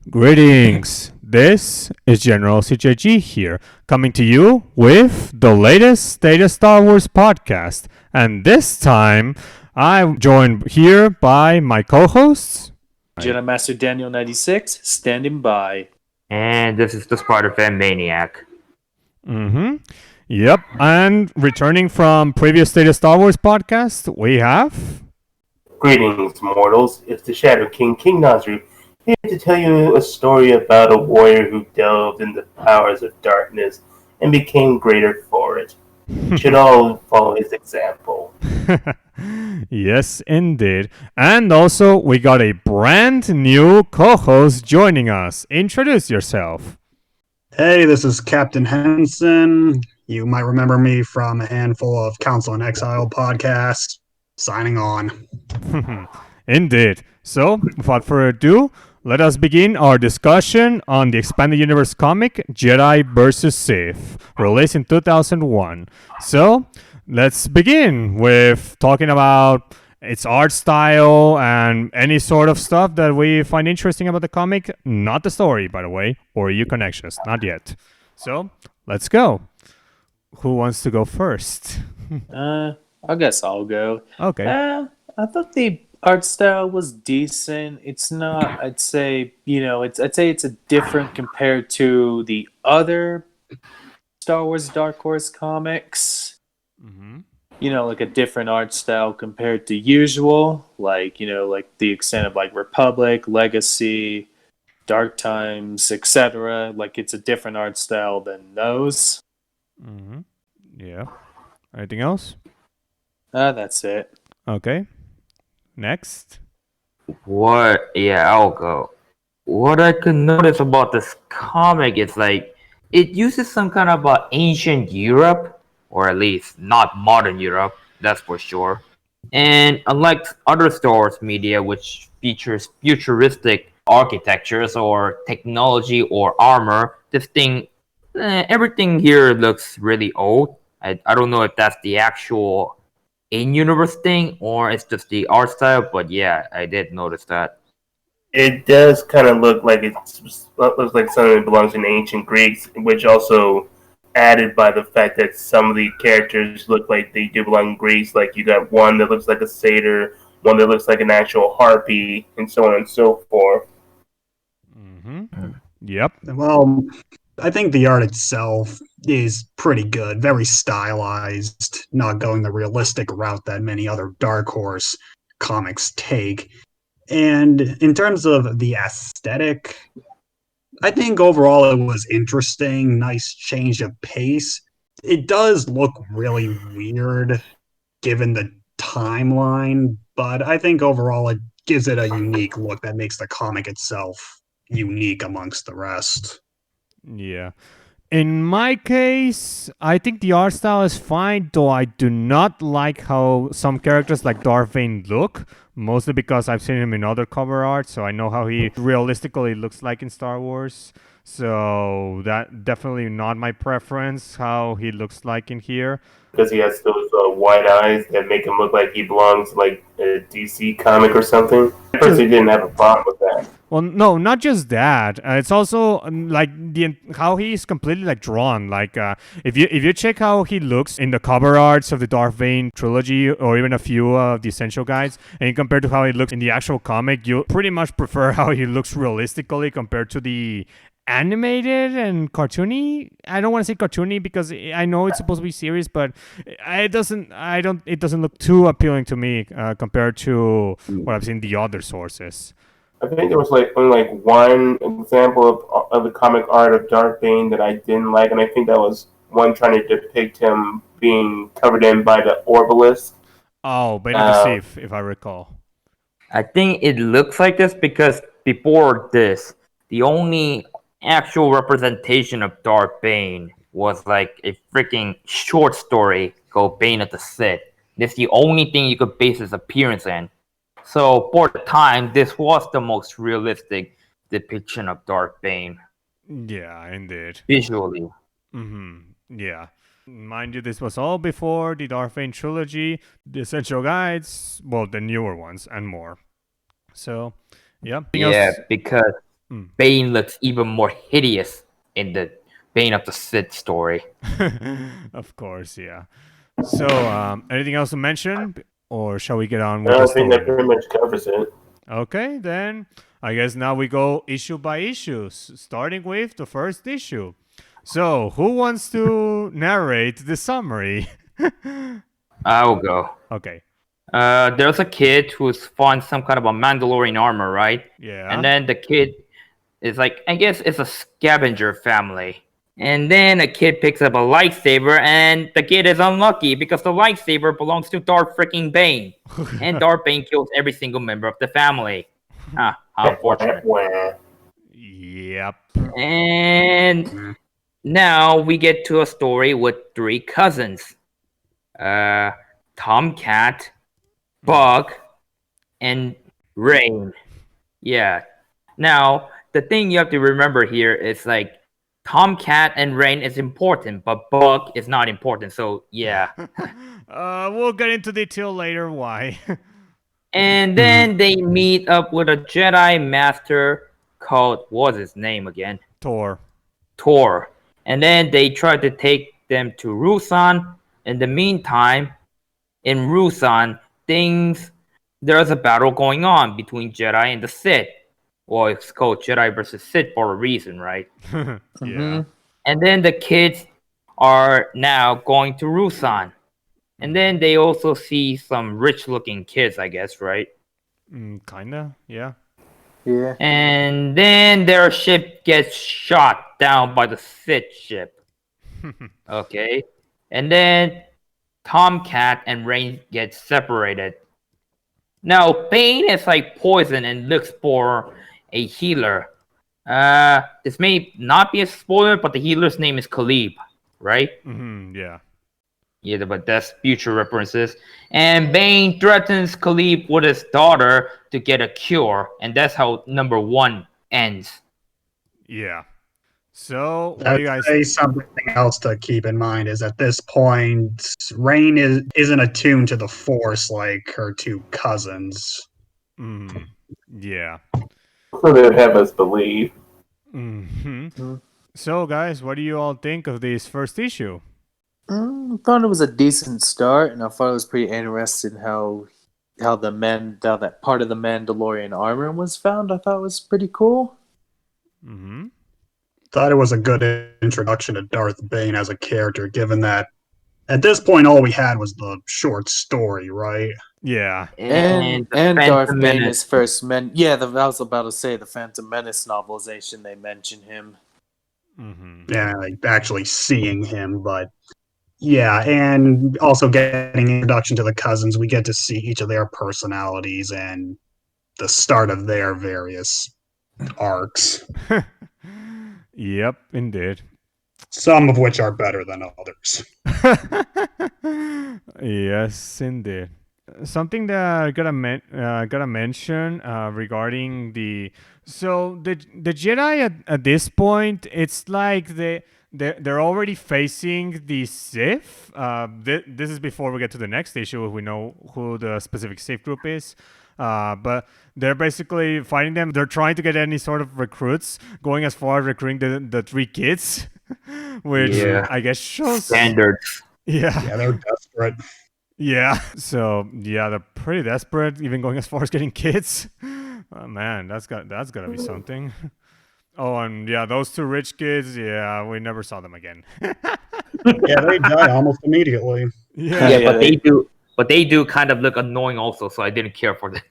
Greetings. This is General CJG here, coming to you with the latest State of Star Wars podcast. And this time, I'm joined here by my co-hosts. Jedi Master Daniel 96 standing by. And this is the Spider-Fan Maniac. Mm-hmm. Yep. And returning from previous State of Star Wars podcast, we have... Greetings, mortals. It's the Shadow King, King Nasru, here to tell you a story about a warrior who delved in the powers of darkness and became greater for it. You should all follow his example. Yes, indeed. And also, we got a brand new co-host joining us. Introduce yourself. Hey, this is Captain Henson. You might remember me from a handful of Council in Exile podcasts. Signing on. Indeed. So, without further ado, let us begin our discussion on the Expanded Universe comic Jedi vs. Sith, released in 2001. So, let's begin with talking about its art style and any sort of stuff that we find interesting about the comic. Not the story, by the way, or you connections. Not yet. So, let's go. Who wants to go first? I guess I'll go. Okay. I thought the art style was decent. It's not. I'd say it's a different compared to the other Star Wars Dark Horse comics. Mm-hmm. Like a different art style compared to usual. Like the extent of like Republic, Legacy, Dark Times, etc. Like it's a different art style than those. Mm-hmm. Yeah. Anything else? That's it. Okay. Next. I'll go. What I could notice about this comic is like it uses some kind of ancient Europe, or at least not modern Europe, that's for sure. And unlike other Star Wars media, which features futuristic architectures or technology or armor, this thing, everything here looks really old. I don't know if that's the actual in-universe thing or it's just the art style, but yeah, I did notice that. It does kind of look like it looks like something that belongs in ancient Greeks, which also added by the fact that some of the characters look like they do belong in Greece. Like you got one that looks like a satyr, one that looks like an actual harpy, and so on and so forth. Mm-hmm. Yep. Well, I think the art itself is pretty good, very stylized, not going the realistic route that many other Dark Horse comics take. And in terms of the aesthetic, I think overall it was interesting, nice change of pace. It does look really weird given the timeline, but I think overall it gives it a unique look that makes the comic itself unique amongst the rest. Yeah. In my case, I think the art style is fine, though I do not like how some characters like Darth Bane look, mostly because I've seen him in other cover art, so I know how he realistically looks like in Star Wars. So that definitely not my preference, how he looks like in here. Because he has those wide eyes that make him look like he belongs like a DC comic or something. I personally didn't have a problem with that. Well, no, not just that. It's also like how he's completely like drawn. Like if you check how he looks in the cover arts of the Darth Bane trilogy, or even a few of the Essential Guides, and compared to how he looks in the actual comic, you pretty much prefer how he looks realistically compared to the animated and cartoony. I don't want to say cartoony because I know it's supposed to be serious, but it doesn't look too appealing to me compared to what I've seen in the other sources. I think there was only one example of the comic art of Darth Bane that I didn't like, and I think that was one trying to depict him being covered in by the Orbalisk. Oh, Bane of the Sith, if I recall. I think it looks like this because before this, the only actual representation of Darth Bane was like a freaking short story called Bane of the Sith. That's the only thing you could base his appearance in. So for the time, this was the most realistic depiction of Darth Bane. Yeah, indeed. Visually. Mm-hmm. Yeah. Mind you, this was all before the Darth Bane trilogy, the Essential Guides, well, the newer ones, and more. So, yeah. Yeah, because Bane looks even more hideous in the Bane of the Sith story. Of course, yeah. So, anything else to mention, or shall we get on with I the think that story? pretty much covers it. Okay, then I guess now we go issue by issue, starting with the first issue. So, who wants to narrate the summary? I'll go. Okay. There's a kid who's found some kind of a Mandalorian armor, right? Yeah. And then the kid is like, I guess it's a scavenger family. And then a kid picks up a lightsaber, and the kid is unlucky because the lightsaber belongs to Darth freaking Bane. And Darth Bane kills every single member of the family. How unfortunate. Yep. And now we get to a story with 3 cousins. Tomcat, Bug, and Rain. Yeah. Now, the thing you have to remember here is like Tomcat and Rain is important, but Bug is not important. So yeah. We'll get into detail later why. And then they meet up with a Jedi Master called, what was his name again? Tor. And then they try to take them to Ruusan. In the meantime, in Ruusan, there's a battle going on between Jedi and the Sith. Well, it's called Jedi versus Sith for a reason, right? Yeah. And then the kids are now going to Ruusan. And then they also see some rich-looking kids, I guess, right? Kinda, yeah. Yeah. And then their ship gets shot down by the Sith ship. Okay. And then Tomcat and Rain get separated. Now, Bane is like poison and looks for a healer. This may not be a spoiler, but the healer's name is Khalib, right? Yeah. Yeah, but that's future references. And Bane threatens Khalib with his daughter to get a cure, and that's how number 1 ends. Yeah. So, what do you guys say something else to keep in mind is at this point, Rain isn't attuned to the Force like her 2 cousins. Yeah. So they would have us believe. So, guys, what do you all think of this first issue? I thought it was a decent start, and I thought it was pretty interesting how that part of the Mandalorian armor was found. I thought it was pretty cool. Thought it was a good introduction to Darth Bane as a character, given that at this point all we had was the short story, right? Yeah. And the Darth Phantom Bane Menace. is first I was about to say the Phantom Menace novelization. They mention him. Yeah, like actually seeing him, but yeah, and also getting introduction to the cousins, we get to see each of their personalities and the start of their various arcs. Yep, indeed. Some of which are better than others. Yes, indeed. Something that I gotta mention regarding the Jedi at this point, it's like they're already facing the Sith. This is before we get to the next issue, if we know who the specific Sith group is. But they're basically fighting them. They're trying to get any sort of recruits, going as far as recruiting the 3 kids, which I guess shows standards. Yeah, they're desperate. Yeah. So yeah, they're pretty desperate, even going as far as getting kids. Oh, man, that's gotta be something. Oh, and yeah, those 2 rich kids. Yeah, we never saw them again. Yeah, they die almost immediately. Yeah. But they do kind of look annoying also, so I didn't care for them.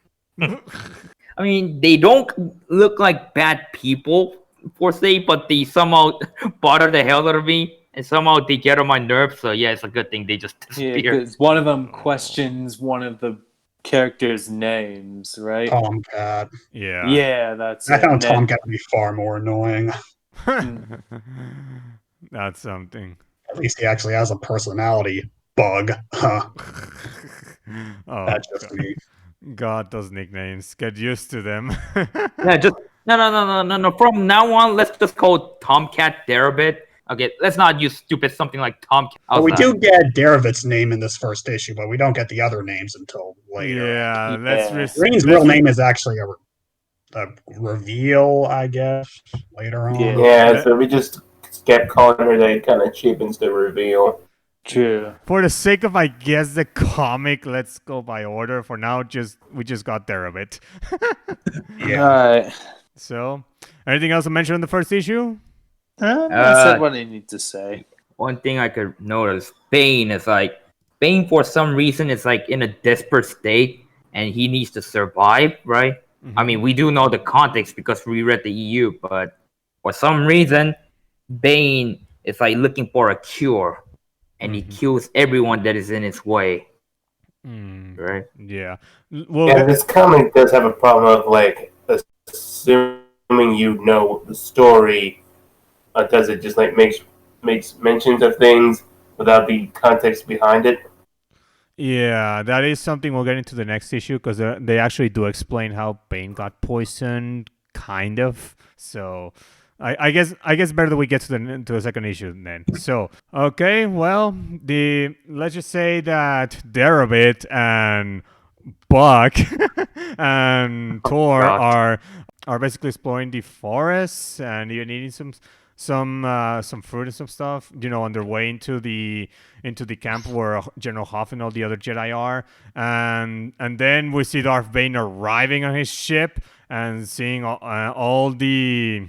I mean, they don't look like bad people per se, but they somehow bother the hell out of me, and somehow they get on my nerves. So yeah, it's a good thing they just disappear. Yeah, because one of them questions one of the characters' names, right? Tomcat. Yeah. Yeah, that's I it. found And then- Tomcat to be far more annoying. That's something. At least he actually has a personality. Bug. Oh, That's just me. God, those nicknames. Get used to them. Yeah, just no. From now on, let's just call Tomcat Darabit. Okay, let's not use stupid something like Tomcat. But we do get Daravit's name in this first issue, but we don't get the other names until later. Yeah, Yeah. let's Rain's real name is actually a a reveal, I guess, later on. Yeah. Yeah, so we just kept calling her that. It kind of cheapens the reveal. True. For the sake of, I guess, the comic, let's go by order. For now, we just got there a bit. Yeah. Alright. So, anything else to mention in the first issue? I said what I need to say. One thing I could notice, Bane is like Bane for some reason is like in a desperate state and he needs to survive, right? I mean, we do know the context because we read the EU, but for some reason, Bane is like looking for a cure, and he kills everyone that is in his way, right? Yeah. Well, Yeah, this comic does have a problem of like assuming you know the story. Does it just like makes mentions of things without the context behind it? yeah, that is something we'll get into the next issue because they actually do explain how Bane got poisoned, kind of. So, I guess better that we get to the second issue then. So, okay, well, let's just say that Darabit and Buck and Thor God. are basically exploring the forests and you're needing some fruit and some stuff, on their way into the camp where General Hoth and all the other Jedi are, and then we see Darth Bane arriving on his ship and seeing all the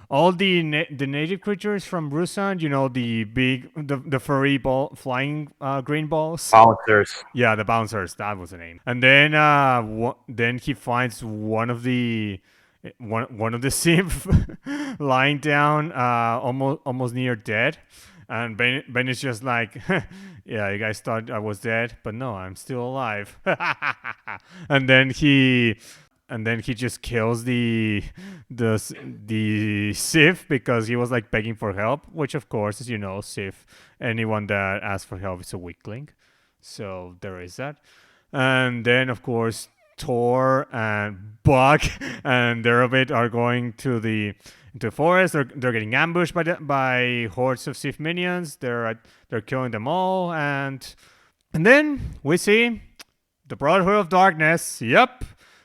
native creatures from Ruusan, the big the furry flying green balls. Bouncers. Yeah, the bouncers. That was the name. And then then he finds one of the Sith lying down, almost near dead, and Ben is just like, yeah, you guys thought I was dead, but no, I'm still alive. and then he just kills the Sith because he was like begging for help, which of course, as you know, Sith, anyone that asks for help is a weakling. So there is that. And then of course Thor and Buck and Darabit are going into the forest. They're getting ambushed by hordes of Sith minions. They're killing them all, and then we see the Brotherhood of Darkness. Yep,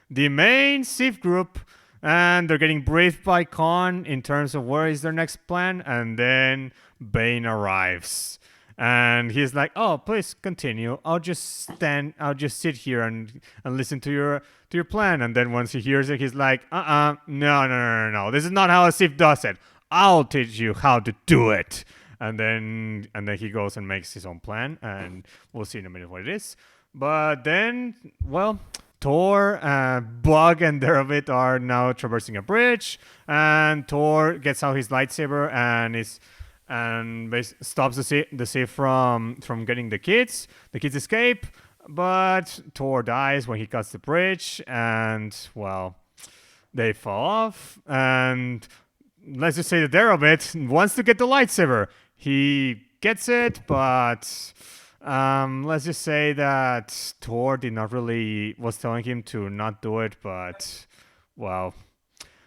the main Sith group, and they're getting briefed by Khan in terms of where is their next plan. And then Bane arrives. And he's like, "Oh, please continue. I'll just sit here and listen to your plan." And then once he hears it, he's like, no. This is not how a Sith does it. I'll teach you how to do it." And then he goes and makes his own plan, and we'll see in a minute what it is. But then, well, Thor, Bug, and Darabit are now traversing a bridge, and Thor gets out his lightsaber and stops the Sith from getting the kids. The kids escape, but Thor dies when he cuts the bridge, and well, they fall off. And let's just say that Darabit wants to get the lightsaber. He gets it, but let's just say that Thor was telling him to not do it, but well,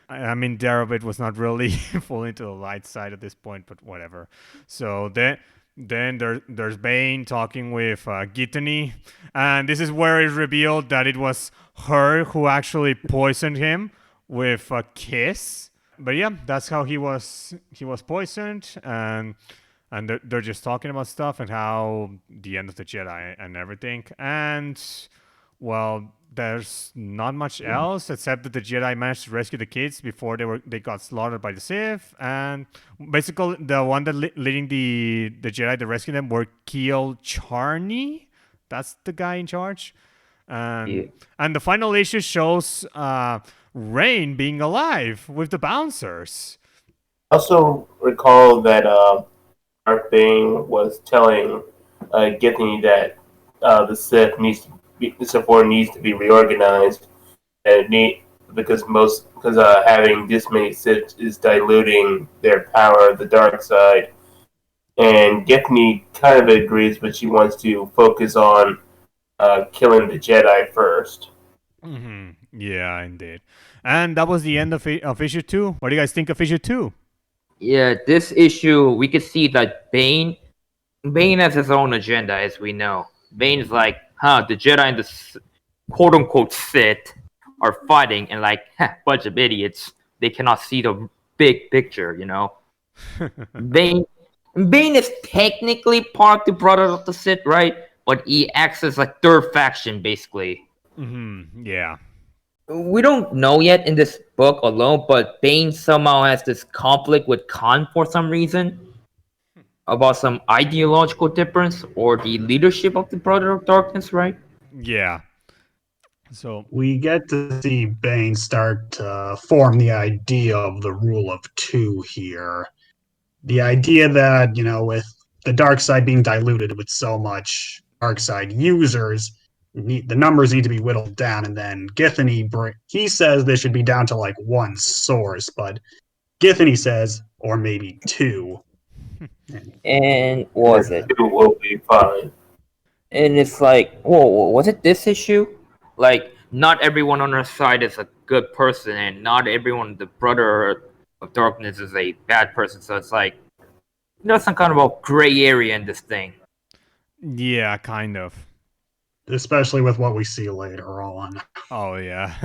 I mean, Darabit was not really fully to the light side at this point, but whatever. So then there's Bane talking with Gitany, and this is where it's revealed that it was her who actually poisoned him with a kiss. But yeah, that's how he was poisoned, and they're just talking about stuff and how the end of the Jedi and everything. And well, there's not much else except that the Jedi managed to rescue the kids before they got slaughtered by the Sith. And basically, the one that leading the Jedi to rescue them were Keel Charney. That's the guy in charge. And the final issue shows Rain being alive with the bouncers. Also recall that Darth Bane was telling Githany that the Sith needs to be reorganized, and because having this many Sith is diluting their power of the dark side. And Githany kind of agrees, but she wants to focus on killing the Jedi first. Mm-hmm. Yeah, indeed. And that was the end of issue 2. What do you guys think of issue 2? Yeah, this issue we could see that Bane has his own agenda, as we know. Bane's like, the Jedi and the quote-unquote Sith are fighting and like bunch of idiots. They cannot see the big picture, you know. Bane, Bane is technically part of the Brotherhood of the Sith, right? But he acts as like third faction, basically. Yeah. We don't know yet in this book alone, but Bane somehow has this conflict with Khan for some reason about some ideological difference or the leadership of the Brotherhood of Darkness, right? Yeah. So We get to see Bane start to form the idea of the rule of two here. The idea that, with the dark side being diluted with so much dark side users, the numbers need to be whittled down. And then Githany, he says this should be down to like one source, but Githany says, or maybe two. And what was it? Two will be fine. And it's like, whoa, was it this issue? Like, not everyone on our side is a good person, and not everyone, the Brotherhood of Darkness, is a bad person. So it's like, there's some kind of a gray area in this thing. yeah, kind of. Especially with what we see later on. Oh yeah.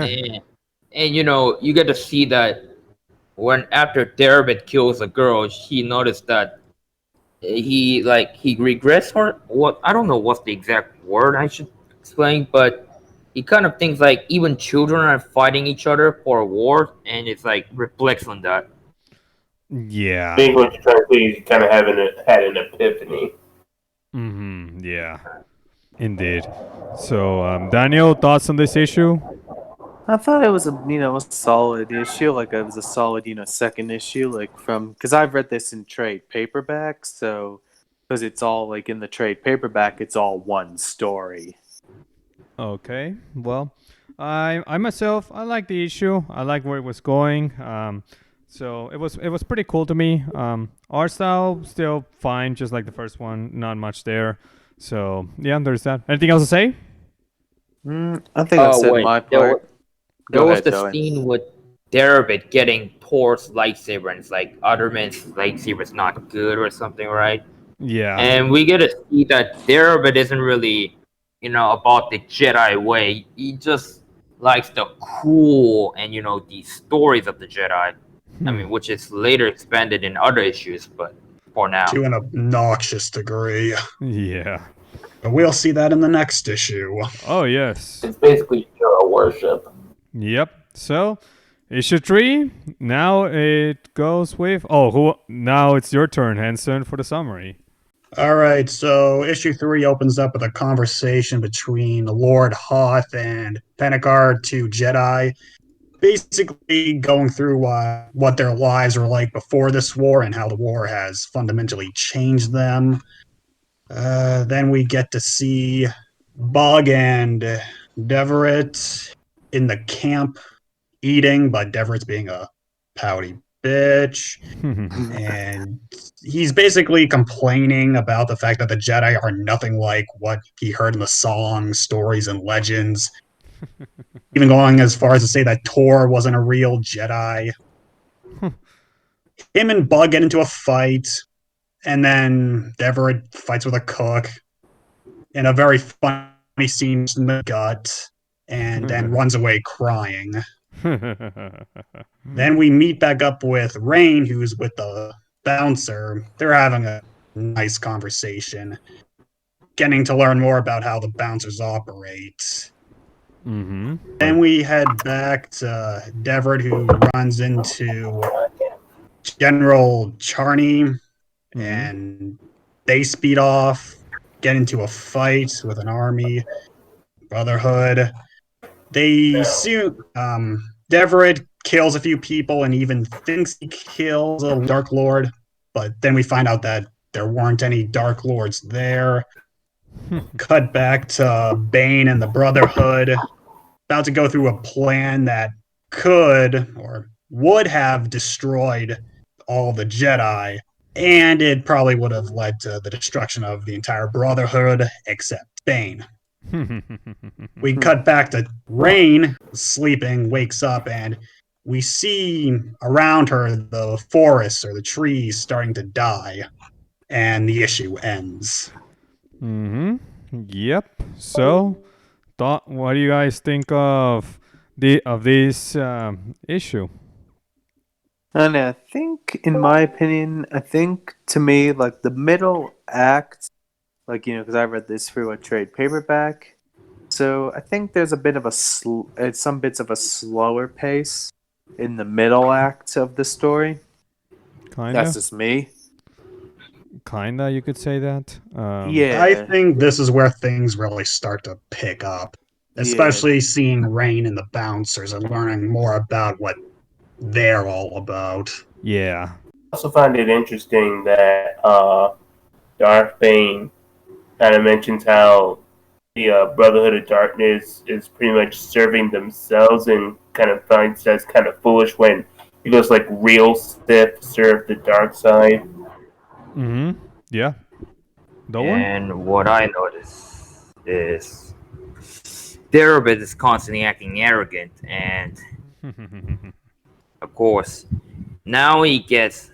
and you get to see that when after Darabit kills a girl, he noticed that he regrets her. What, I don't know what's the exact word I should explain, but he kind of thinks like even children are fighting each other for a war, and it's like reflects on that. Yeah. I think what you're trying to say is you kind of had an epiphany. Yeah. Indeed. So, Daniel, thoughts on this issue? I thought it was a solid issue. Like it was a solid second issue. Like because I've read this in trade paperback, so because it's all like in the trade paperback, it's all one story. Okay. Well, I myself, I like the issue. I like where it was going. So it was pretty cool to me. Art style still fine, just like the first one. Not much there. So yeah, there's that. Anything else to say? I think I said my part. There was ahead, the Joey. scene with Darabit getting Thor's lightsaber, and it's like other man's lightsaber is not good or something, right? Yeah. And we get to see that Darabit isn't really, about the Jedi way. He just likes the cool and the stories of the Jedi. I mean, which is later expanded in other issues, but for now. To an obnoxious degree. Yeah. But we'll see that in the next issue. Oh yes. It's basically hero worship. Yep. So, issue 3. Now it goes with. Now it's your turn, Henson, for the summary. All right, so issue 3 opens up with a conversation between Lord Hoth and Pentegar, two Jedi, basically going through what their lives were like before this war and how the war has fundamentally changed them. Then we get to see Bug and Deverit in the camp eating, but Deverit's being a pouty bitch. And he's basically complaining about the fact that the Jedi are nothing like what he heard in the songs, stories, and legends. Even going as far as to say that Tor wasn't a real Jedi. Him and Bug get into a fight, and then Deverit fights with a cook in a very funny scene in the gut, and then runs away crying. Then we meet back up with Rain, who's with the bouncer. They're having a nice conversation, getting to learn more about how the bouncers operate. Then we head back to Deverit, who runs into General Charney, and they speed off, get into a fight with an army, Brotherhood. They see Deverit kills a few people and even thinks he kills a Dark Lord, but then we find out that there weren't any Dark Lords there. Cut back to Bane and the Brotherhood, about to go through a plan that could or would have destroyed all the Jedi, and it probably would have led to the destruction of the entire Brotherhood except Bane. We cut back to Rain sleeping, wakes up, and we see around her the forests or the trees starting to die, and the issue ends. Yep. So, what do you guys think of this issue? And I think, in my opinion, I think to me, like the middle act, like because I read this through a trade paperback, so I think there's a bit of some bits of a slower pace in the middle act of the story. Kinda, That's just me. kinda. You could say that. Yeah. I think this is where things really start to pick up, especially seeing Rain and the Bouncers and learning more about what they're all about. Yeah. I also find it interesting that Darth Bane kind of mentions how the Brotherhood of Darkness is pretty much serving themselves, and kind of finds that's kind of foolish when he goes like real Sith serve the dark side. Mm-hmm. Yeah. The And what I notice is Derobit is constantly acting arrogant, and one. of course, now he gets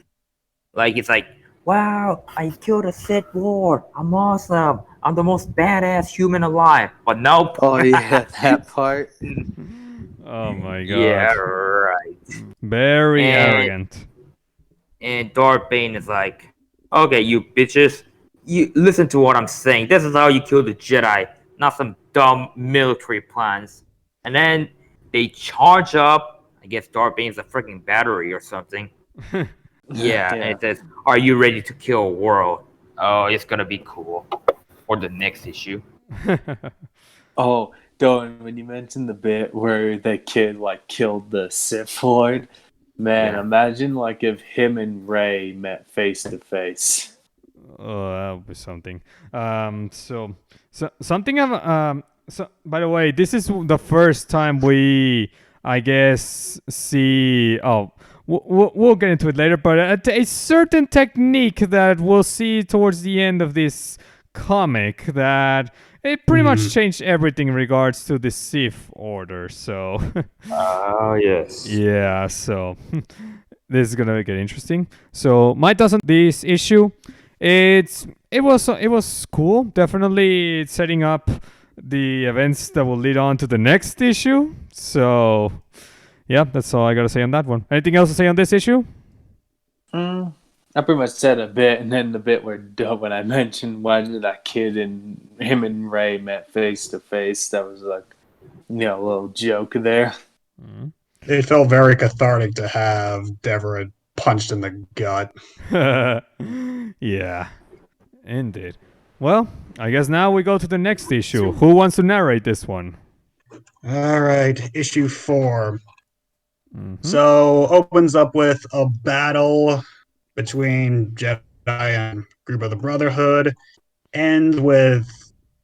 like it's like, wow, I killed a Sith Lord. I'm awesome. I'm the most badass human alive. But nope. Oh yeah, that part. Oh my god. Yeah, right. Very And- arrogant. And Darth Bane is like, okay, you bitches, you listen to what I'm saying. This is how you kill the Jedi, not some dumb military plans. And then they charge up. I guess Darth Bane's a freaking battery or something. Yeah, and it says, "Are you ready to kill a world?" Oh, it's gonna be cool. Or the next issue. Oh, Dylan, when you mentioned the bit where the kid like killed the Sith Lord, man, Yeah. imagine like if him and Rey met face to face. Oh, that would be something. So something of So, by the way, this is the first time we, I guess, see. Oh, we'll get into it later. But a certain technique that we'll see towards the end of this comic that it pretty much changed everything in regards to the Sith order. So, Oh, yes. yeah. So this is gonna get interesting. So my thoughts on this issue. It was cool. Definitely it's setting up the events that will lead on to the next issue. So, yeah, that's all I gotta say on that one. Anything else to say on this issue? I pretty much said a bit, and then the bit where when I mentioned when that kid and him and Rey met face to face, that was like, a little joke there. It felt very cathartic to have Deborah punched in the gut. Yeah, indeed. Well, I guess now we go to the next issue. Who wants to narrate this one? All right, issue 4. So opens up with a battle between Jedi and group of the Brotherhood, ends with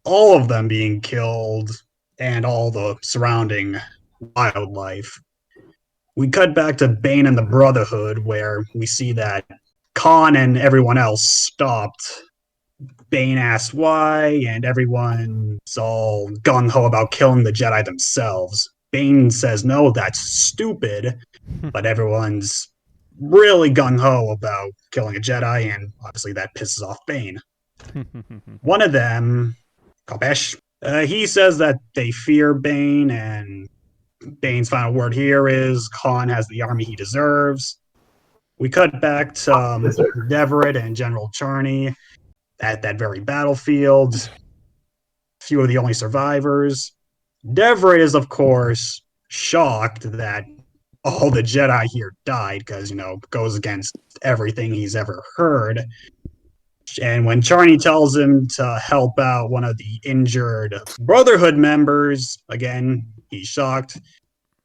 all of them being killed and all the surrounding wildlife. We cut back to Bane and the Brotherhood, where we see that Khan and everyone else stopped. Bane asks why, and everyone's all gung-ho about killing the Jedi themselves. Bane says, no, that's stupid, but everyone's really gung-ho about killing a Jedi, and obviously that pisses off Bane. One of them, Kopesh, he says that they fear Bane, and Bane's final word here is Khan has the army he deserves. We cut back to Deverett and General Charney at that very battlefield. Few of the only survivors. Deverett is, of course, shocked that all the Jedi here died because, goes against everything he's ever heard. And when Charney tells him to help out one of the injured Brotherhood members, again, he's shocked.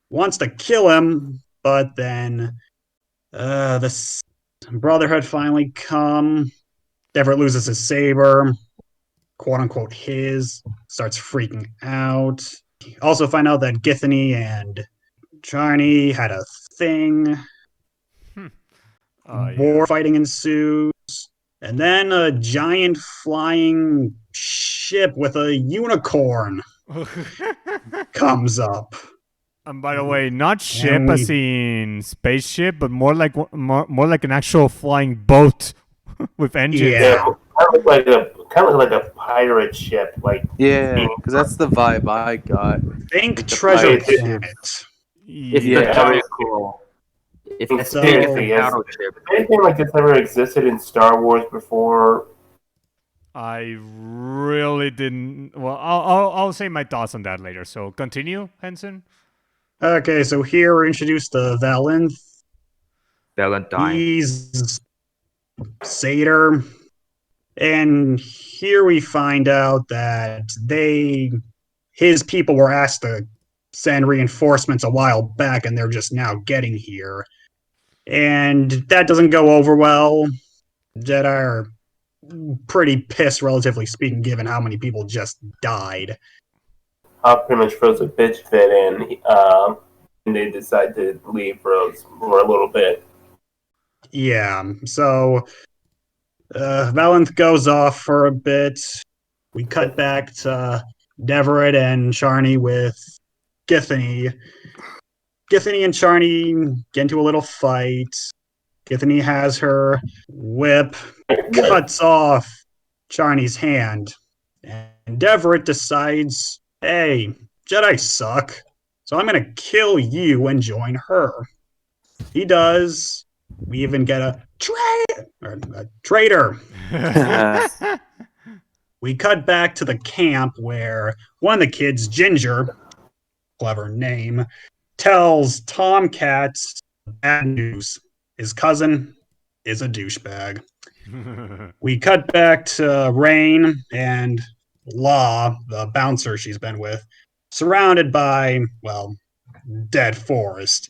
Wants to kill him, but then the Brotherhood finally come. Deverett loses his saber, quote unquote his, starts freaking out. Also find out that Githany and Charney had a thing. War fighting ensues. And then a giant flying ship with a unicorn comes up. And by the way, not ship as in spaceship, but more like an actual flying boat with engines. Yeah. That looked like kind of like a pirate ship, like Yeah, because that's the vibe I got. Think Like the Treasure pirate ship. Planet. It's Yeah. the very cool. It's So- seriously yes. battleship. Has anything like this ever existed in Star Wars before? I really didn't. Well, I'll say my thoughts on that later. So continue, Henson. Okay, so here we're introduced to Valenth. Valentine. He's Satyr. And here we find out that his people were asked to send reinforcements a while back, and they're just now getting here. And that doesn't go over well. Jedi are pretty pissed, relatively speaking, given how many people just died. Hop pretty much throws a bitch fit in, and they decide to leave for a little bit. Yeah, so Valenth goes off for a bit. We cut back to Deverett and Charney with Githany. Githany and Charney get into a little fight. Githany has her whip, cuts off Charney's hand, and Deverett decides, hey, Jedi suck, so I'm gonna kill you and join her. He does. We even get a traitor. We cut back to the camp where one of the kids, Ginger, clever name, tells Tomcat bad news. His cousin is a douchebag. We cut back to Rain and Law, the bouncer she's been with, surrounded by, well, dead forest.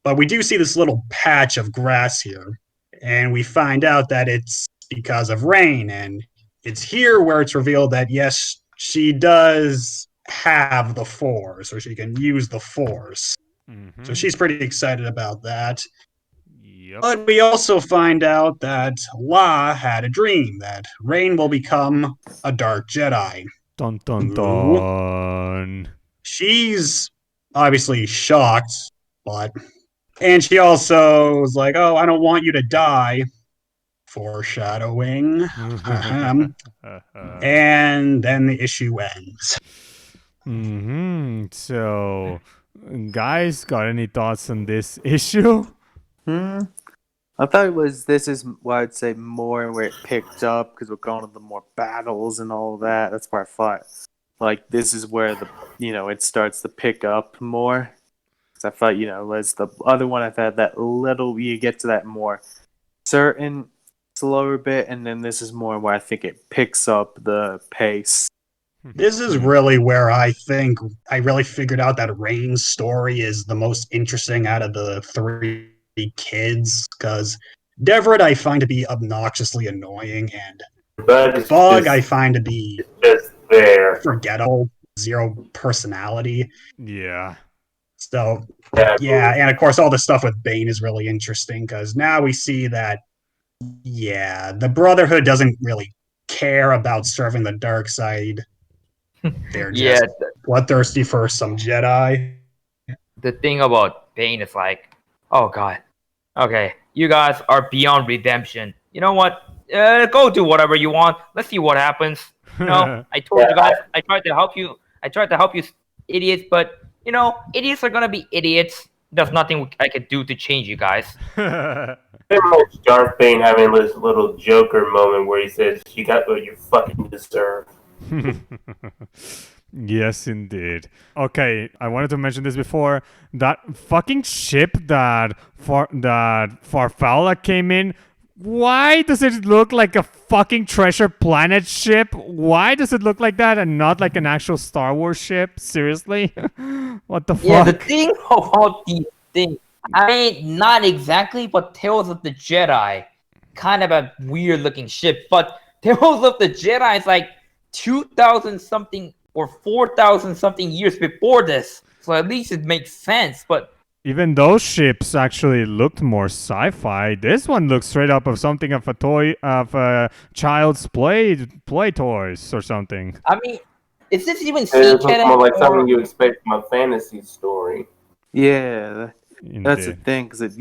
But we do see this little patch of grass here, and we find out that it's because of Rain, and it's here where it's revealed that, yes, she does have the Force, or she can use the Force. Mhm. So she's pretty excited about that. Yep. But we also find out that La had a dream that Rain will become a Dark Jedi. Dun dun Ooh. dun. She's obviously shocked, but... And she also was like, oh, I don't want you to die. Foreshadowing. And then the issue ends. So, guys, got any thoughts on this issue? I thought this is what I'd say more where it picked up because we're going to the more battles and all of that. That's where I thought like this is where it starts to pick up more. Because I thought as the other one, I thought that little you get to that more certain slower bit, and then this is more where I think it picks up the pace. This is really where I think I really figured out that Rain's story is the most interesting out of the three kids, because Deverett I find to be obnoxiously annoying, and Bug I find to be just there. forgettable, zero personality. Yeah. So, yeah, and of course all the stuff with Bane is really interesting, because now we see that, yeah, the Brotherhood doesn't really care about serving the dark side. They're just bloodthirsty for some Jedi. The thing about Bane is like, oh god, okay, you guys are beyond redemption. You know what? Go do whatever you want. Let's see what happens. I told you guys. I tried to help you. Idiots. But idiots are gonna be idiots. There's nothing I could do to change you guys. Pretty much Darth Bane having this little Joker moment where he says, "You got what you fucking deserve." Yes, indeed. Okay, I wanted to mention this before. That fucking ship that Farfalla came in. Why does it look like a fucking Treasure Planet ship? Why does it look like that and not like an actual Star Wars ship? Seriously? What the fuck? Yeah, the thing about these things, I mean, not exactly, but Tales of the Jedi, kind of a weird looking ship. But Tales of the Jedi is like 2,000 something or 4,000 something years before this, so at least it makes sense. But even those ships actually looked more sci-fi. This one looks straight up of something of a child's play toys or something. I mean, is this even It's canon more like or- something you expect from a fantasy story. Yeah, that's the Indeed. thing, because as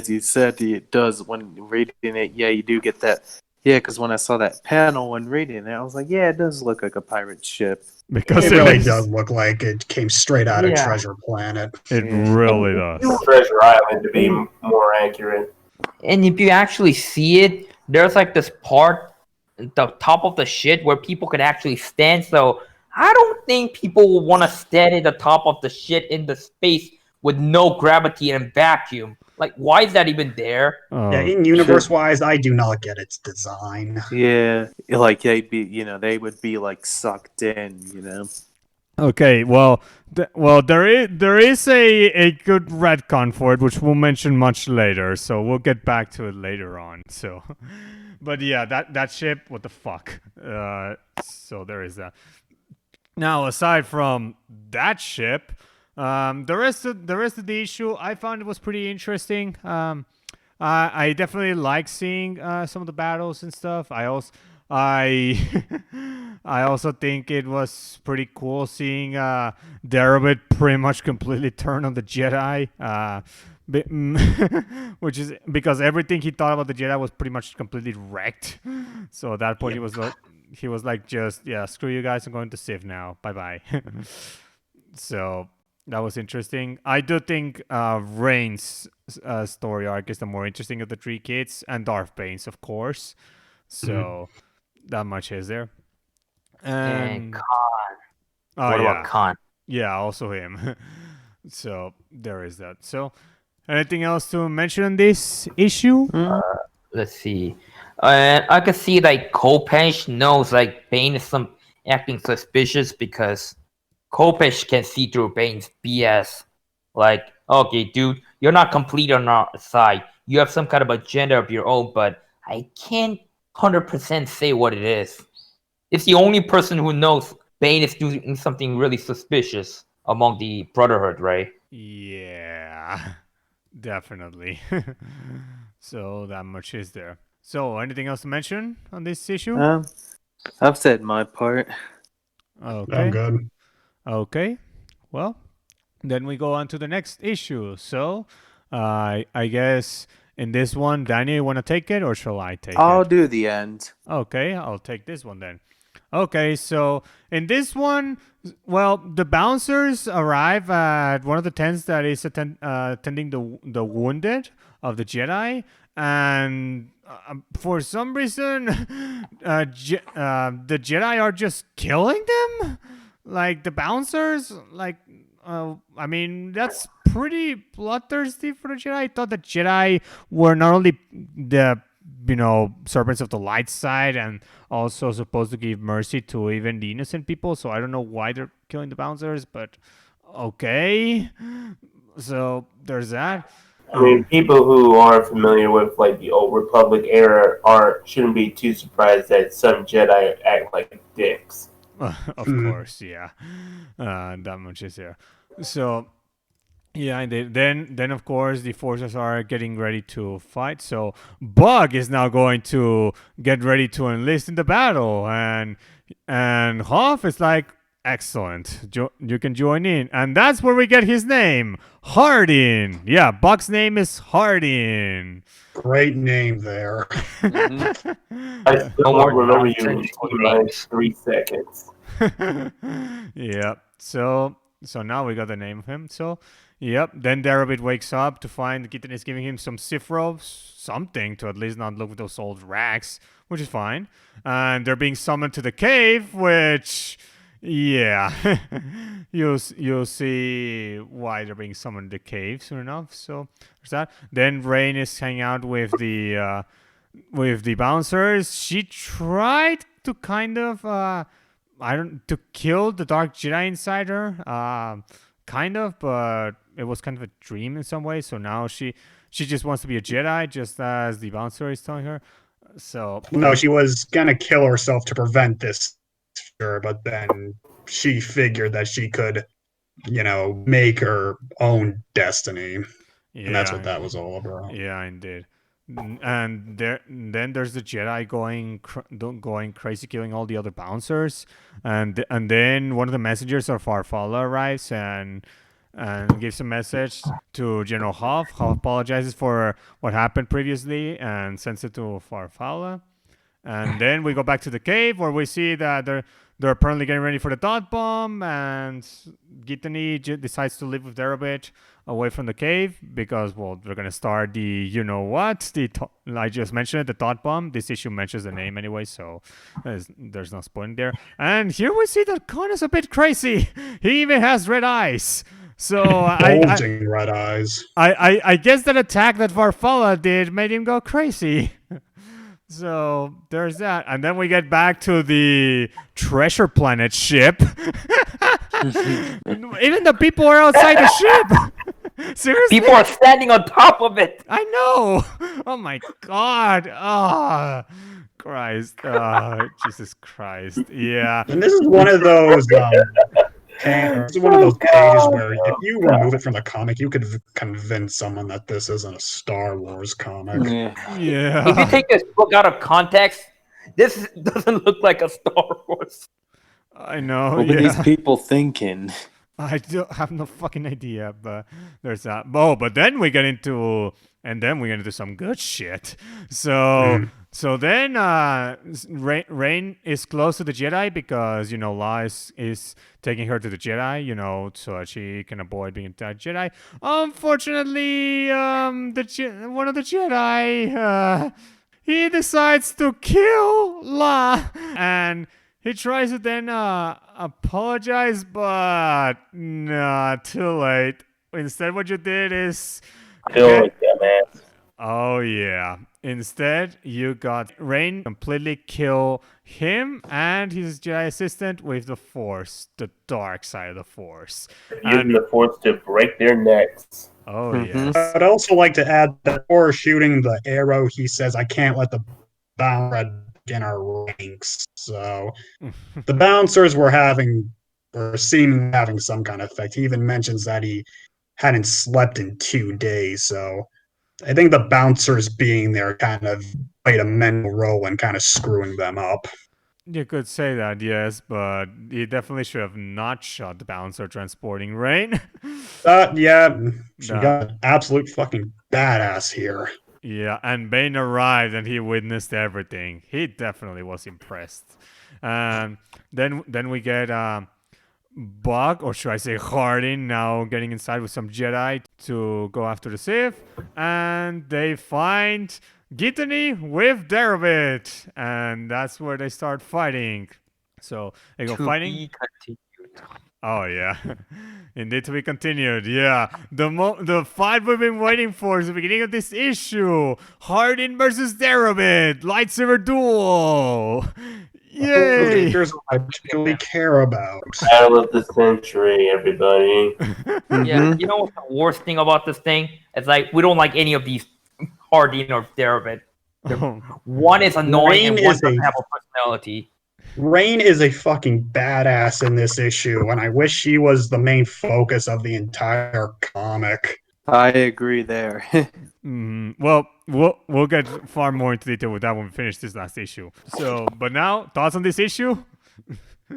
you said, it does when reading it. Yeah, you do get that Yeah, because when I saw that panel when reading it, I was like, yeah, it does look like a pirate ship. Because It it really is. does look like it came straight out of Yeah. Treasure Planet. It Yeah. really does. Treasure Island to be more accurate. And if you actually see it, there's like this part at the top of the ship where people could actually stand. So I don't think people will want to stand at the top of the ship in the space with no gravity and vacuum. Like, why is that even there? Yeah, Oh, in universe-wise, I do not get its design. Yeah, like they'd be, they would be like sucked in. okay. Well, there is a good retcon for it, which we'll mention much later. So we'll get back to it later on. So, but yeah, that ship, what the fuck? So there is that. Now, aside from that ship, the rest of the issue, I found it was pretty interesting. I definitely like seeing some of the battles and stuff. I I also think it was pretty cool seeing Darabit pretty much completely turn on the Jedi. Which is because everything he thought about the Jedi was pretty much completely wrecked. So at that point he was like, just, yeah, screw you guys, I'm going to Sith now. Bye bye. So that was interesting. I do think Rain's story arc is the more interesting of the three kids, and Darth Bane's, of course. So that much is there. And Khan. Oh, What yeah. about Khan? Yeah, also him. So there is that. So anything else to mention on this issue? Let's see. I could see like Kopesh knows like Bane is acting suspicious because Kopesh can see through Bane's BS. Like, okay, dude, you're not complete on our side. You have some kind of agenda of your own, but I can't 100% say what it is. It's the only person who knows Bane is doing something really suspicious among the Brotherhood, right? Yeah, definitely. So that much is there. So anything else to mention on this issue? I've said my part. Okay. I'm good. Okay. Well, then we go on to the next issue. So, I guess in this one, Daniel, you want to take it or shall I take I'll it? do the end. Okay, I'll take this one then. Okay, so in this one, well, the bouncers arrive at one of the tents that is attending the wounded of the Jedi, and for some reason, the Jedi are just killing them, like the bouncers. Like, I mean, that's pretty bloodthirsty for the Jedi. I thought the Jedi were not only the servants of the light side and also supposed to give mercy to even the innocent people. So I don't know why they're killing the bouncers, but okay. So there's that. I mean, people who are familiar with like the old Republic era shouldn't be too surprised that some Jedi act like dicks. Of course, yeah. That much is there. So yeah, and then of course the forces are getting ready to fight. So Bug is now going to get ready to enlist in the battle, and Hoff is like, excellent, you can join in, and that's where we get his name, Hardin. Yeah, Bug's name is Hardin. Great name there. I still won't remember you in 3 seconds. Yep. So now we got the name of him. So, yep. Then Darabit wakes up to find the kitten is giving him some Sith robes, something to at least not look at those old rags, which is fine. And they're being summoned to the cave, which, yeah, you'll see why they're being summoned to the cave soon enough. So there's that. Then Rain is hanging out with the bouncers. She tried to kind of to kill the Dark Jedi inside her, kind of, but it was kind of a dream in some way. So now she just wants to be a Jedi, just as the bouncer is telling her. So No, she was gonna kill herself to prevent this, sure, but then she figured that she could, make her own destiny, and that's what that was all about. Yeah, indeed. And then there's the Jedi going crazy, killing all the other bouncers, and then one of the messengers of Farfalla arrives and gives a message to General Hoff. Hoff apologizes for what happened previously and sends it to Farfalla. And then we go back to the cave where we see that they're apparently getting ready for the dot bomb, and Gitani decides to live with there a bit away from the cave because, well, they're gonna start the I just mentioned it, the dot bomb. This issue mentions the name anyway, so there's no spoiling there. And here we see that Khan is a bit crazy. He even has red eyes. So Bulging red eyes. I guess that attack that Varfala did made him go crazy. So there's that. And then we get back to the treasure planet ship. Even the people are outside the ship. Seriously? People are standing on top of it. I know. Oh my god. Oh, Christ. Oh, Jesus Christ. Yeah. And this is one of those this is one of those pages where if you remove it from the comic, you could convince someone that this isn't a Star Wars comic. If you Yeah. take this book out of context, this doesn't look like a Star Wars. I know. What were Yeah. these people thinking? I don't have no fucking idea, but there's that. Oh, but then we get into some good shit. So then Rain is close to the Jedi because La is taking her to the Jedi, so that she can avoid being attacked Jedi. Unfortunately, one of the Jedi he decides to kill La, and he tries to then apologize, but nah, too late. Instead, what you did is Kill it, dumbass. oh yeah. Instead, you got Rain completely kill him and his Jedi assistant with the Force, the dark side of the Force. Using the Force to break their necks. Oh Mhm. yes. I'd also like to add that before shooting the arrow, he says, "I can't let the bouncer in our ranks." So the bouncers were seemingly having some kind of effect. He even mentions that he hadn't slept in 2 days, so I think the bouncers being there kind of played a mental role in kind of screwing them up. You could say that, yes, but you definitely should have not shot the bouncer transporting Rain. Yeah, she Nah. got absolute fucking badass here. Yeah, and Bane arrived and he witnessed everything. He definitely was impressed. Then we get Bug, or should I say Hardin, now getting inside with some Jedi to go after the Sith, and they find Gitani with Darabit, and that's where they start fighting. So they go fighting. Be continued. Oh yeah, indeed to be continued. Yeah, the fight we've been waiting for is the beginning of this issue. Hardin versus Darabit, lightsaber duel. Yay! Here's what I particularly care about. Battle of the century, everybody. Yeah, you know what's the worst thing about this thing? It's like we don't like any of these Hardin or Darabit. One is annoying and Rain one is doesn't a- have a personality. Rain is a fucking badass in this issue, and I wish she was the main focus of the entire comic. I agree there. Well, we'll get far more into detail with that when we finish this last issue. So, but now thoughts on this issue?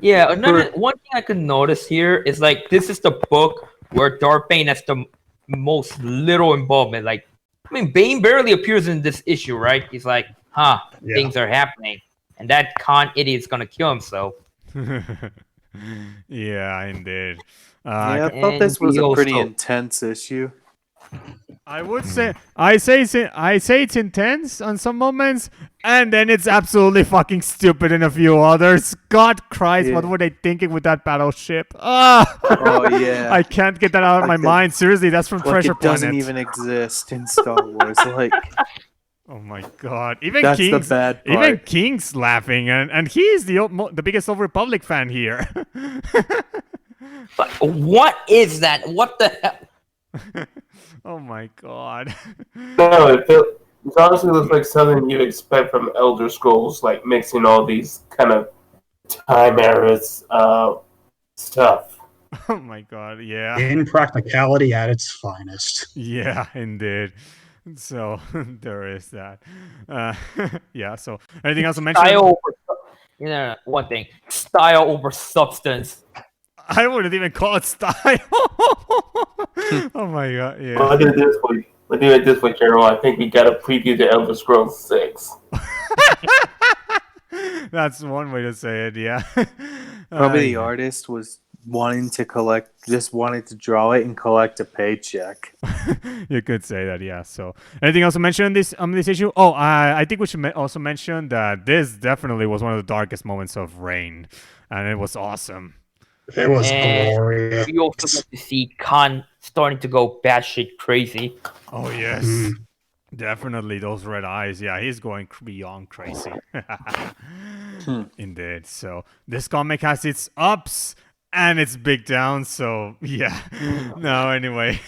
Yeah, one thing I could notice here is like this is the book where Darth Bane has the most little involvement. Like, I mean, Bane barely appears in this issue, right? He's like, Yeah. things are happening, and that con idiot's gonna kill himself. Yeah, indeed. Yeah, I thought this and was we a pretty also- intense issue. I would say I say it's intense on some moments, and then it's absolutely fucking stupid in a few others. God Christ, Yeah. what were they thinking with that battleship? Ah, Oh yeah. I can't get that out of my Like the- mind. Seriously, that's from Like Treasure it doesn't Planet. even exist in Star Wars. Like Oh my God! Even that's the King's bad part. even King's laughing, and he's the biggest Old Republic fan here. But what is that? What the hell? Oh my God! No, it honestly looks like something you'd expect from Elder Scrolls, like mixing all these kind of time eras stuff. Oh my God! Yeah. Impracticality at its finest. Yeah, indeed. So there is that. Yeah. So anything else to mention? Style over, one thing. Style over substance. I wouldn't even call it style. Oh my God! Yeah. Well, look at it this way, Carol. I think we got a preview to Elder Scrolls 6. That's one way to say it. Yeah. Probably the Yeah. artist was just wanted to draw it and collect a paycheck. You could say that, yeah. So, anything else to mention on this issue? Oh, I think we should also mention that this definitely was one of the darkest moments of Rain, and it was awesome. It was And glorious. we also get to see Khan starting to go batshit crazy. Oh yes, Mm. definitely those red eyes. Yeah, he's going beyond crazy. Indeed. So this comic has its ups and its big downs. So yeah. No, anyway,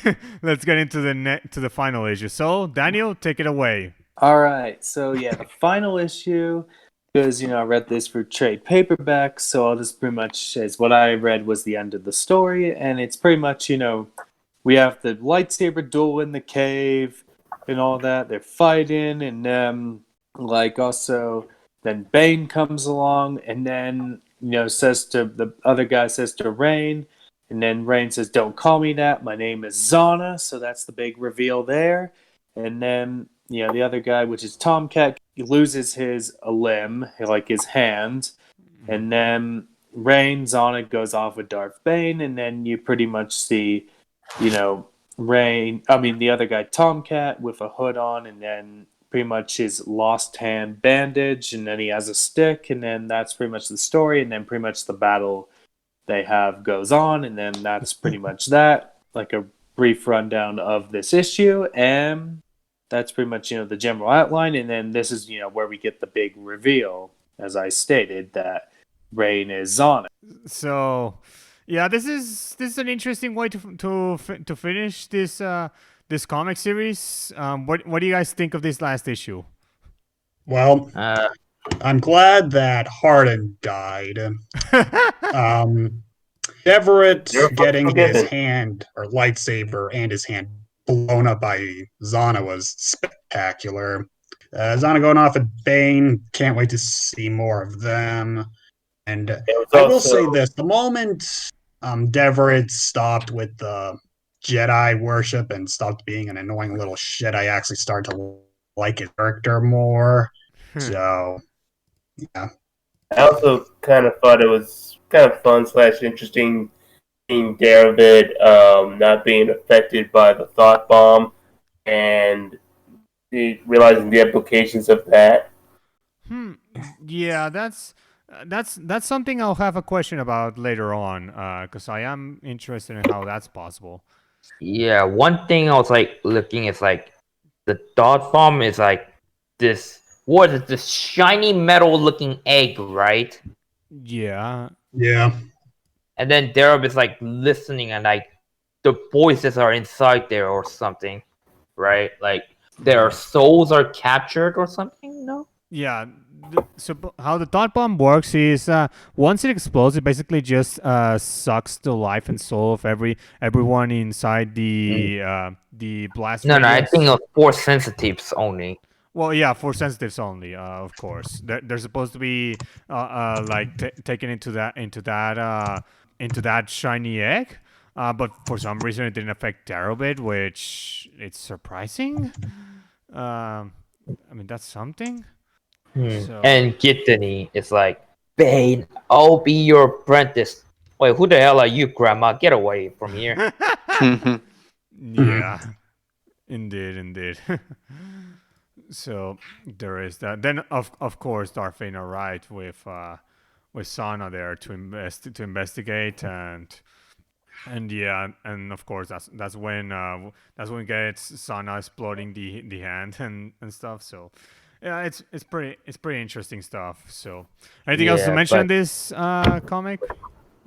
let's get into the final issue. So Daniel, take it away. All right, so yeah, the final issue, because I read this for trade paperback, so I'll just pretty much as what I read was the end of the story, and it's pretty much we have the lightsaber duel in the cave and all that. They're fighting, and also then Bane comes along, and then says to the other guy says to Rain, and then Rain says, "Don't call me that. My name is Zana." So that's the big reveal there, and then. The other guy, which is Tomcat, he loses his limb, like his hand, and then Rain's on it, goes off with Darth Bane, and then you pretty much see, the other guy, Tomcat, with a hood on, and then pretty much his lost hand bandage, and then he has a stick, and then that's pretty much the story, and then pretty much the battle they have goes on, and then that's pretty much that, like a brief rundown of this issue, and that's pretty much the general outline, and then this is where we get the big reveal, as I stated, that Rain is on it. So yeah, this is an interesting way to finish this comic series. What do you guys think of this last issue? Well, Uh, I'm glad that Hardin died. Everett You're getting his forgiven. hand or lightsaber and his hand blown up by Zana was spectacular. Zana going off at Bane, can't wait to see more of them. And It was I will also- say this: the moment Deverett stopped with the Jedi worship and stopped being an annoying little shit, I actually started to like his character more. So, yeah. I also kind of thought it was kind of fun / interesting seeing David not being affected by the thought bomb and realizing the implications of that. Yeah, that's something I'll have a question about later on, because I am interested in how that's possible. yeah, one thing I was like looking is like the dot bomb is like this. What is this shiny metal looking egg, right? Yeah. Yeah. And then Darab is like listening, and like the voices are inside there or something, right? Like their souls are captured or something. No. Yeah. How the thought bomb works is once it explodes, it basically just sucks the life and soul of everyone inside the blast. No, I radius. think of force sensitives only. Well, yeah, for sensitives only, of course. They're supposed to be taken into that shiny egg, but for some reason it didn't affect Darrowbit, which it's surprising. I mean, that's something. So- And Gittany is like, Bane, I'll be your apprentice. Wait, who the hell are you, Grandma? Get away from here. Yeah, indeed. So there is that. Then of course Darth Bane arrived with Sana there to investigate and yeah, and of course that's when we get Sana exploding the hand and stuff. So yeah, it's pretty interesting stuff. So anything else to Yeah, mention in but- this comic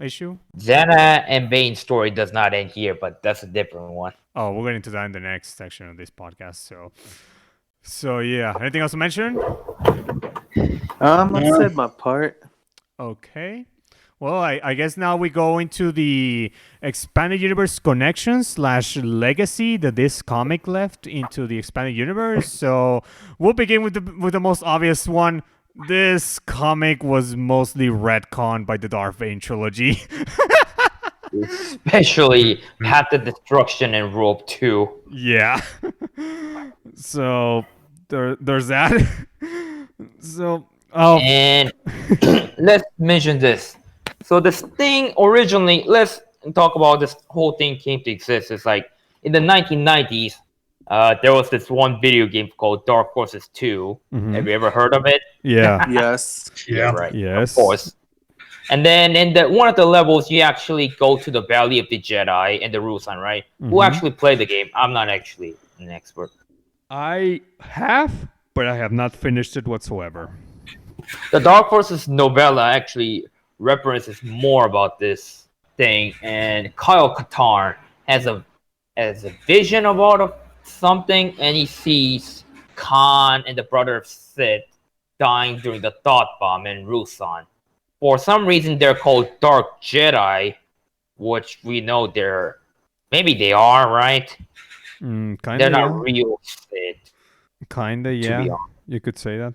issue? Xana and Bane's story does not end here, but that's a different one. Oh, we'll get into that in the next section of this podcast. So yeah, anything else to mention? I said my part. Okay. Well, I guess now we go into the expanded universe connection / legacy that this comic left into the expanded universe. So we'll begin with the most obvious one. This comic was mostly retconned by the Darth Bane trilogy. Especially Path of Destruction and Rope 2. Yeah. So there's that. So Oh, And let's mention this. So this thing originally, let's talk about this whole thing came to exist. It's like in the 1990s, there was this one video game called Dark Forces 2. Mhm. Have you ever heard of it? yeah. Yes. Yeah. Right. Yes. Of course. And then in one of the levels, you actually go to the Valley of the Jedi and the Ruusan, right? Who Mhm. actually played the game? I'm not actually an expert. I have, but I have not finished it whatsoever. The Dark Forces novella actually references more about this thing, and Kyle Katarn has a vision about something, and he sees Khan and the brother of Sith dying during the thought bomb in Ruusan. For some reason, they're called Dark Jedi, which we know maybe they are, right? Kinda, They're yeah. not real Sith. Kinda, be yeah. honest. You could say that.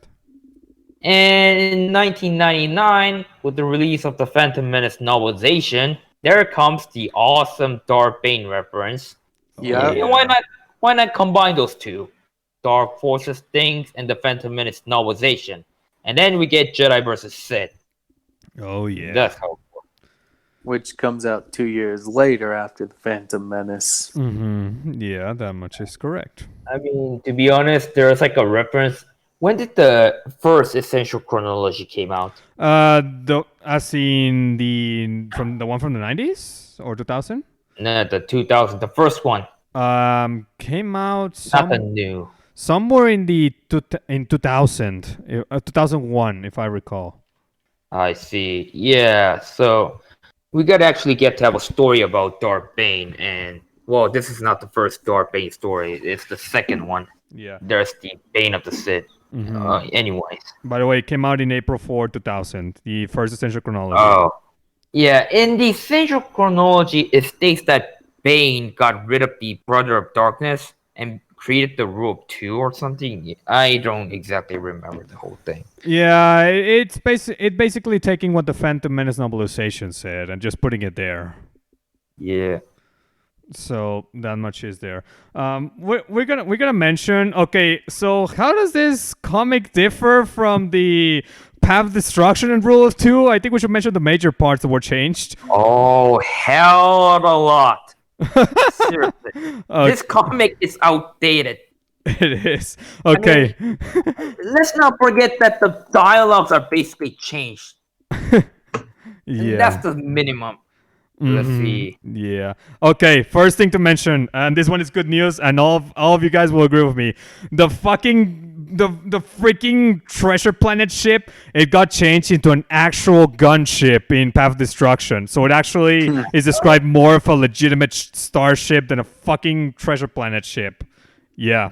And in 1999, with the release of the Phantom Menace novelization, there comes the awesome Darth Bane reference. Yeah. Yeah, why not combine those two? Dark Forces things and the Phantom Menace novelization. And then we get Jedi versus Sith. Oh yeah. That's how Which comes out 2 years later after the Phantom Menace. Mm-hmm. Yeah, that much is correct. I mean, to be honest, there's like a reference. When did the first Essential Chronology came out? As in from the one from the 90s or 2000. No, the 2000, the first one, Came out not the new. somewhere in 2000, 2001, if I recall. I see. Yeah, so we gotta actually get to have a story about Darth Bane, and well, this is not the first Darth Bane story. It's the second one. Yeah. There's the Bane of the Sith. Mhm. Anyways. By the way, it came out in April 4, 2000. The first Essential Chronology. Oh. Yeah, in the Essential Chronology, it states that Bane got rid of the Brother of Darkness and created the Rule of Two or something. I don't exactly remember the whole thing. Yeah, it's basically taking what the Phantom Menace novelization said and just putting it there. Yeah. So that much is there. We're gonna mention. Okay, so how does this comic differ from the Path of Destruction and Rule of Two? I think we should mention the major parts that were changed. Oh, hell of a lot. Seriously. This comic is outdated. It is. Okay. Let's not forget that the dialogues are basically changed. Yeah. That's the minimum. Let's Mhm. see. Yeah. Okay. First thing to mention, and this one is good news, and all of you guys will agree with me. The freaking treasure planet ship, it got changed into an actual gunship in Path of Destruction. So it actually is described more of a legitimate starship than a fucking treasure planet ship. Yeah.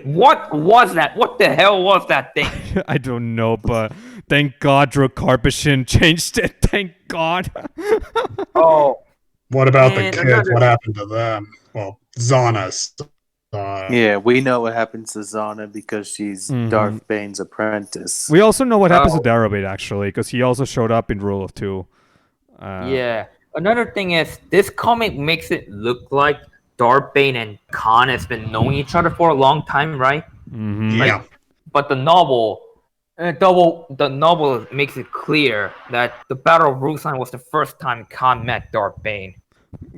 What was that? What the hell was that thing? I don't know, but thank God Drew Karpyshyn changed it. Thank God. Oh, What about the And kids? another- What happened to them? Well, Zana's. Yeah, we know what happens to Zana because she's Mhm. Darth Bane's apprentice. We also know what happens Oh. to Darabate, actually, because he also showed up in Rule of Two. yeah. Another thing is, this comic makes it look like Darth Bane and Khan has been knowing each other for a long time, right? Mhm. Yeah. But the novel makes it clear that the Battle of Ruusan was the first time Khan met Darth Bane.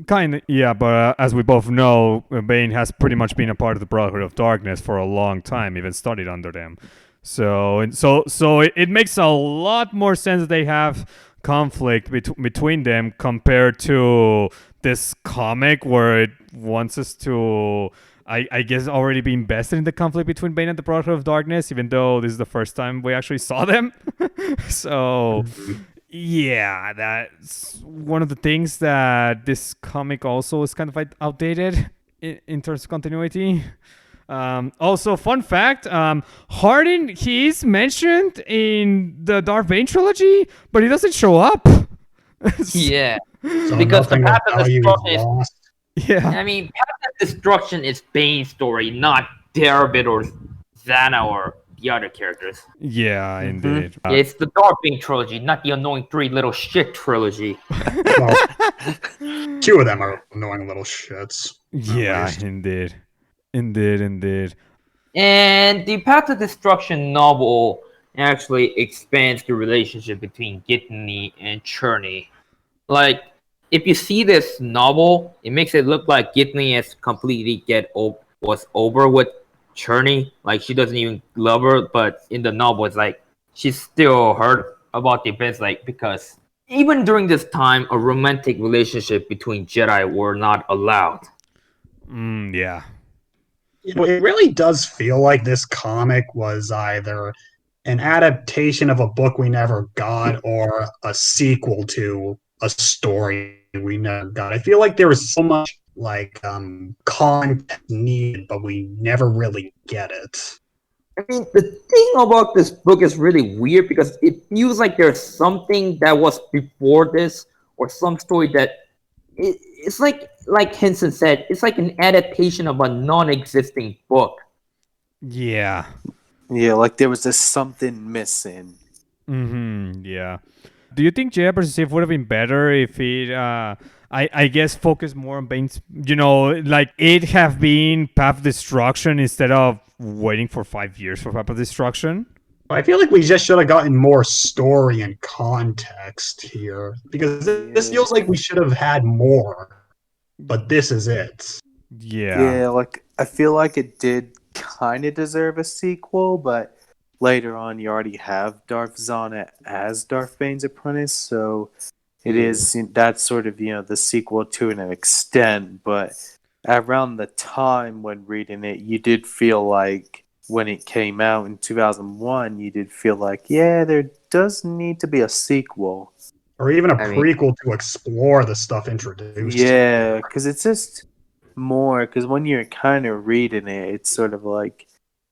Kind of, yeah, but as we both know, Bane has pretty much been a part of the Brotherhood of Darkness for a long time, even studied under them. So it makes a lot more sense that they have conflict between them compared to this comic where it wants us to, I guess, already be invested in the conflict between Bane and the Brotherhood of Darkness, even though this is the first time we actually saw them. So, yeah, that's one of the things that this comic also is kind of outdated in terms of continuity. Also, fun fact, Hardin, he is mentioned in the Darth Bane trilogy, but he doesn't show up. Yeah. So Because the nothing Path of of value is Destruction is- lost. Yeah. I mean, Path of Destruction is Bane's story, not Darabit or Zana or the other characters. Yeah, indeed. It's the Dark Bane trilogy, not the annoying three little shit trilogy. Well, two of them are annoying little shits. Yeah, least. indeed. Indeed. And the Path of Destruction novel actually expands the relationship between Githany and Cherney. Like, if you see this novel, it makes it look like Githany has completely was over with Cherney. Like, she doesn't even love her, but in the novel, it's like she's still hurt about the events, like, because even during this time, a romantic relationship between Jedi were not allowed. Yeah. It really does feel like this comic was either an adaptation of a book we never got or a sequel to a story we never got. I feel like there was so much content needed, but we never really get it. I mean, the thing about this book is really weird because it feels like there's something that was before this, or some story that it's like Henson said, it's like an adaptation of a non-existing book. Yeah. Yeah, like there was just something missing. Yeah. Do you think Jedi vs. Sith would have been better if it, I guess, focused more on Bane's, like it have been Path of Destruction instead of waiting for 5 years for Path of Destruction? I feel like we just should have gotten more story and context here because this feels like we should have had more, but this is it. Yeah. Like I feel like it did kind of deserve a sequel, but later on you already have Darth Zahn as Darth Bane's apprentice, so it is that's sort of the sequel to an extent. But around the time when reading it, you did feel like when it came out in 2001, you did feel like there does need to be a sequel or even a prequel to explore the stuff introduced. Yeah, because it's just more because when you're kind of reading it, it's sort of like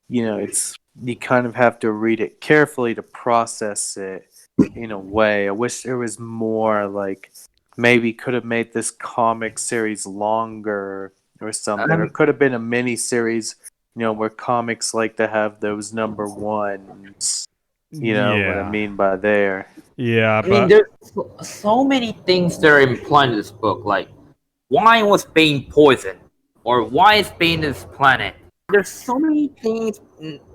it's you kind of have to read it carefully to process it in a way. I wish there was more, like maybe could have made this comic series longer or something, or could have been a mini series, where comics like to have those number ones. What I mean by there. Yeah, I mean, there's so many things that are implied in this book, like why was Bane poisoned, or why is Bane this planet? There's so many things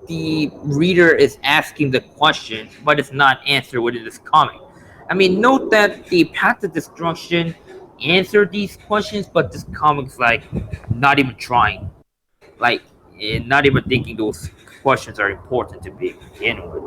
the reader is asking the question, but it's not answered within this comic. I mean, note that the Path of Destruction answered these questions, but this comic's like not even trying, like not even thinking those questions are important to begin with.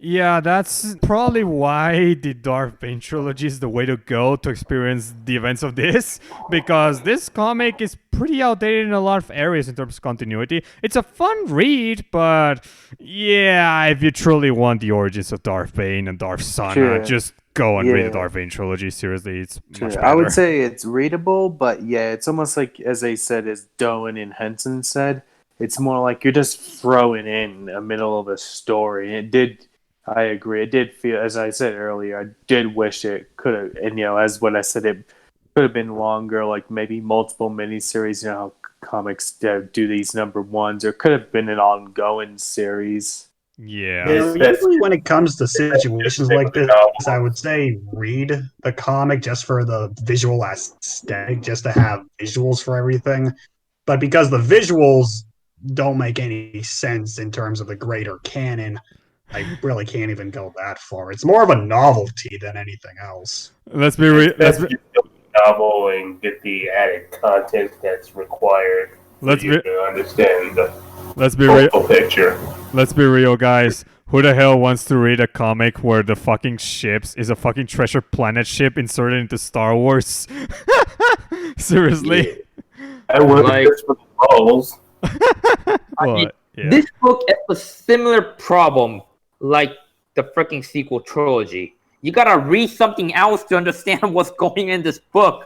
Yeah, that's probably why the Darth Bane trilogy is the way to go to experience the events of this, because this comic is pretty outdated in a lot of areas in terms of continuity. It's a fun read, but if you truly want the origins of Darth Bane and Darth Sana, just go and read the Darth Bane trilogy. Seriously, it's much better. I would say it's readable, but it's almost like, as they said, as Doan and Henson said, it's more like you're just throwing in the middle of a story. I agree. It did feel, as I said earlier, I did wish it could have, and as what I said, it could have been longer, like maybe multiple miniseries. How comics do these number ones, or could have been an ongoing series. Usually when it comes to situations like this, I would say read the comic just for the visual aesthetic, just to have visuals for everything. But because the visuals don't make any sense in terms of the greater canon, I really can't even go that far. It's more of a novelty than anything else. Let's be real. Novel and get the added content that's required. To understand the whole picture. Let's be real, guys. Who the hell wants to read a comic where the fucking ships is a fucking treasure planet ship inserted into Star Wars? Seriously. I would like for the roles. This book has a similar problem like the freaking sequel trilogy. You gotta read something else to understand what's going in this book.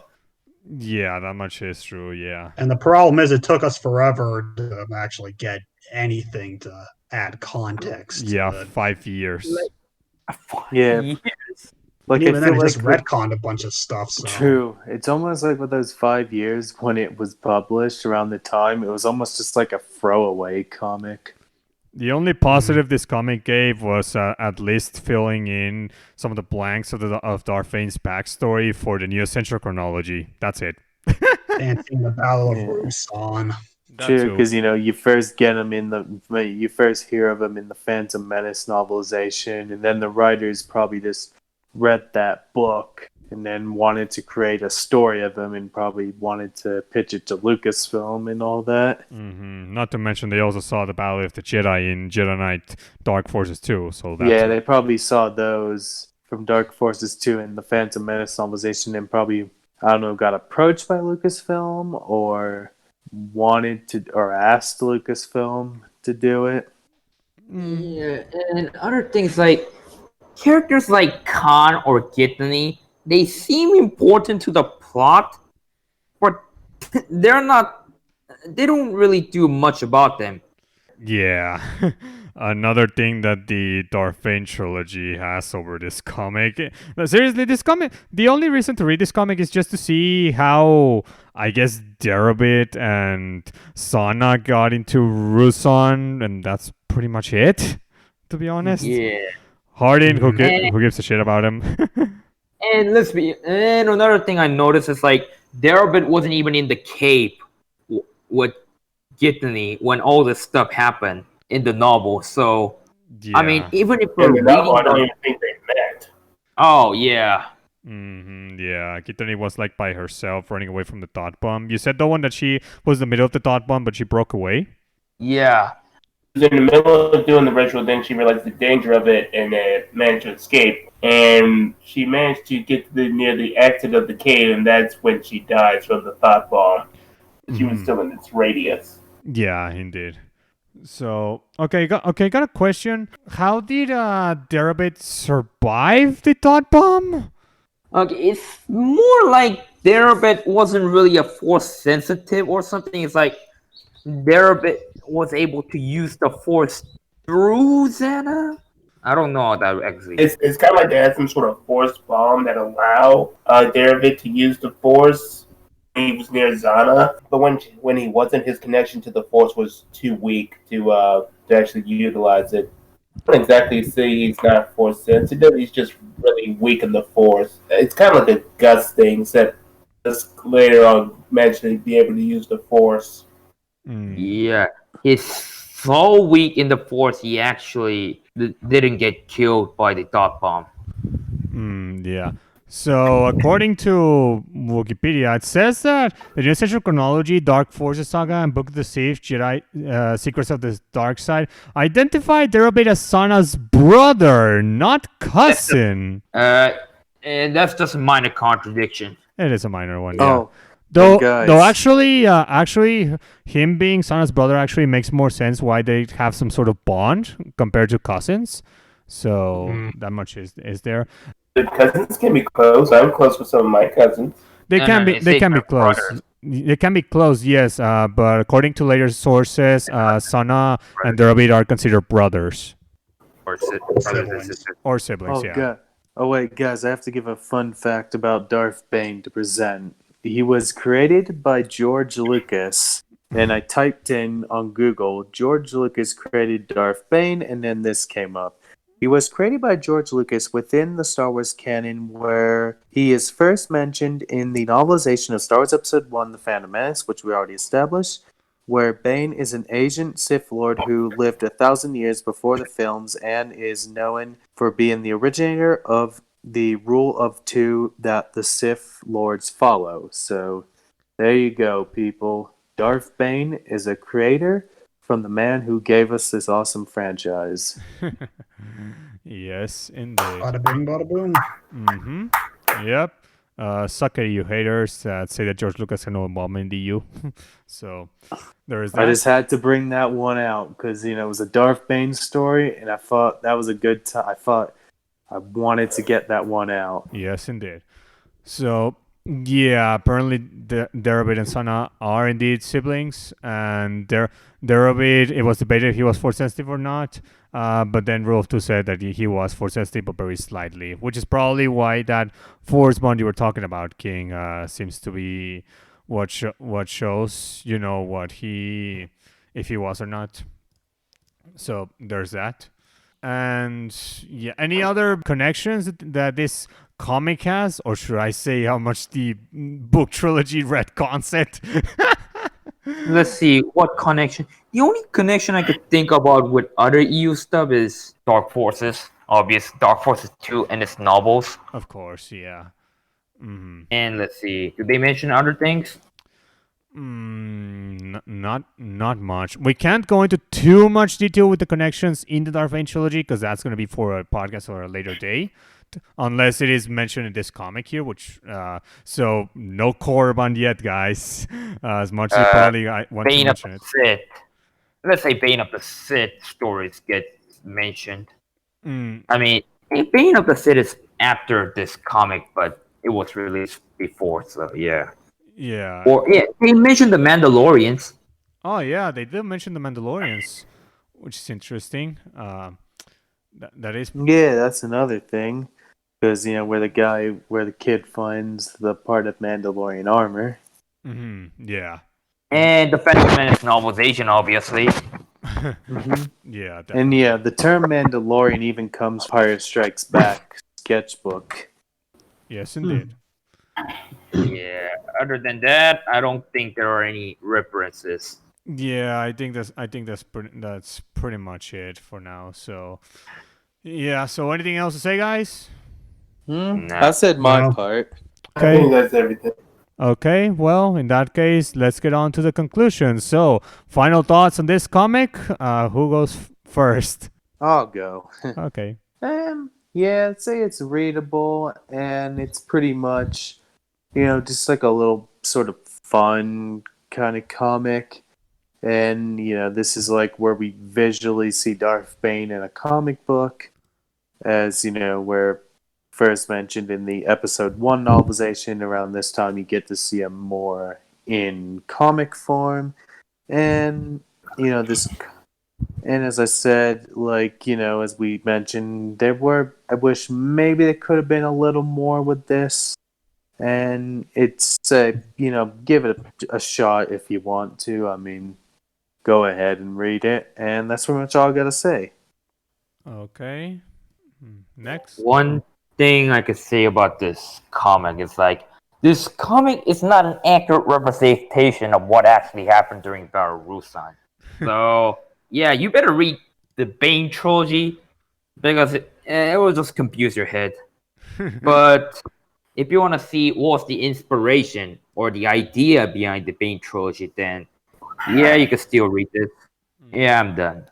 Yeah, that much is true, And the problem is it took us forever to actually get anything to add context. 5 years. Years. Like, even then, it just retconned a bunch of stuff. So. True. It's almost like with those 5 years when it was published around the time, it was almost just like a throwaway comic. The only positive this comic gave was at least filling in some of the blanks of Darth Bane's backstory for the New Essential chronology. That's it. And seeing the Battle of Ruusan. That True, too. because you first get him you first hear of him in the Phantom Menace novelization, and then the writers probably just read that book and then wanted to create a story of him, and probably wanted to pitch it to Lucasfilm and all that. Not to mention they also saw the Battle of the Jedi in Jedi Knight Dark Forces too. So that's Yeah, they probably saw those from Dark Forces 2 and the Phantom Menace novelization, and probably, I don't know, got approached by Lucasfilm or wanted to, or asked Lucasfilm to do it. Yeah, and other things like characters like Khan or Githany, they seem important to the plot, but they're not. They don't really do much about them. Yeah. Another thing that the Darth Bane trilogy has over this comic. No, seriously, this comic, the only reason to read this comic is just to see how, I guess, Darabit and Sana got into Ruusan, and that's pretty much it, to be honest. Yeah, Hardin, Mhm. who gives a shit about him? and another thing I noticed is like Darabit wasn't even in the cave with Githany when all this stuff happened in the novel. So Yeah. I mean, even if In we're the novel, I reading don't the, even think they met. oh yeah, Yeah, Kitani was like by herself running away from the thought bomb. You said the one that she was in the middle of the thought bomb, but she broke away? yeah. She was in the middle of doing the ritual, then she realized the danger of it and managed to escape. And she managed to get to near the exit of the cave, and that's when she died from the thought bomb. She was still in its radius. Yeah, indeed. So, got a question. How did Darabit survive the thought bomb? Okay, it's more like Darabit wasn't really a force sensitive or something. It's like Darabit was able to use the force through Xana. I don't know how that actually. It's kind of like they had some sort of force bomb that allow David to use the force when he was near Zana. But when he wasn't, his connection to the force was too weak to actually utilize it. I don't exactly say he's not force sensitive. He's just really weak in the force. It's kind of like a Gus thing, except just later on mentioning be able to use the force. Yeah, he's so weak in the force. He actually didn't get killed by the thought bomb. Yeah. So, according to Wikipedia, it says that the New Central Chronology, Dark Forces Saga, and Book of the Sith, Jedi Secrets of the Dark Side identify Darabit as Sana's brother, not cousin. And that's just a minor contradiction. It is a minor one, yeah. Oh, Though, guys. actually, him being Sana's brother actually makes more sense why they have some sort of bond compared to cousins. So that much is there. The cousins can be close. I'm close with some of my cousins. They No, can no, be. it's They like can be my close. brothers. They can be close, yes. But according to later sources, Sana and Darabit are considered brothers Or Siblings. or siblings. Oh Yeah. god. Oh wait, guys, I have to give a fun fact about Darth Bane to present. He was created by George Lucas, and I typed in on Google, George Lucas created Darth Bane, and then this came up. He was created by George Lucas within the Star Wars canon, where he is first mentioned in the novelization of Star Wars Episode 1, The Phantom Menace, which we already established, where Bane is an ancient Sith Lord who lived 1,000 years before the films and is known for being the originator of the rule of two that the Sith Lords follow. So there you go, people. Darth Bane is a creator from the man who gave us this awesome franchise. Yes, indeed. Bada bing, bada boom. Yep. Suck at you haters that say that George Lucas had no involvement in the EU. So there is that. I just had to bring that one out because it was a Darth Bane story, and I thought that was a good time. I thought I wanted to get that one out. Yes, indeed. So, yeah, apparently Darabit and Sana are indeed siblings, and Darabit, it was debated if he was force sensitive or not, but then Rule of Two said that he was force sensitive, but very slightly, which is probably why that force bond you were talking about, King, seems to be what shows, what if he was or not. So, there's that. And yeah, any other connections that this comic has, or should I say how much the book trilogy retcons it? Let's see what connection. The only connection I could think about with other EU stuff is Dark Forces, obvious Dark Forces 2 and its novels. Of course, yeah. And let's see, did they mention other things? Not much. We can't go into too much detail with the connections in the Darth Bane trilogy because that's going to be for a podcast or a later day, unless it is mentioned in this comic here. Which so no Korriban yet, guys. As much as probably I want to Bane of mention the it. Sith. Let's say Bane of the Sith stories get mentioned. I mean, Bane of the Sith is after this comic, but it was released before, so yeah. Yeah. Or yeah, they mentioned the Mandalorians. Oh yeah, they did mention the Mandalorians, which is interesting. That is. Yeah, that's another thing. Because, where the kid finds the part of Mandalorian armor. Yeah. And the Phantom Menace novelization, obviously. Yeah. Definitely. And yeah, the term Mandalorian even comes from Empire Strikes Back sketchbook. Yes, indeed. Yeah. Other than that, I don't think there are any references. Yeah, I think that's pretty much it for now. So, yeah. So, anything else to say, guys? I said my No. part. I think that's everything. Okay. Well, in that case, let's get on to the conclusion. So, final thoughts on this comic. Who goes first? I'll go. Okay. Yeah, I'd say it's readable, and it's pretty much, just like a little sort of fun kind of comic. And, this is like where we visually see Darth Bane in a comic book, as, where first mentioned in the episode 1 novelization. Around this time, you get to see him more in comic form. And, and as I said, as we mentioned, I wish maybe there could have been a little more with this. And it's, give it a shot if you want to. I mean, go ahead and read it. And that's pretty much all I got to say. Okay. Next. One thing I could say about this comic is this comic is not an accurate representation of what actually happened during Battle of Ruusan. So yeah, you better read the Bane trilogy because it will just confuse your head. But if you want to see what's the inspiration or the idea behind the Bane trilogy, then yeah, you can still read this. Yeah, I'm done.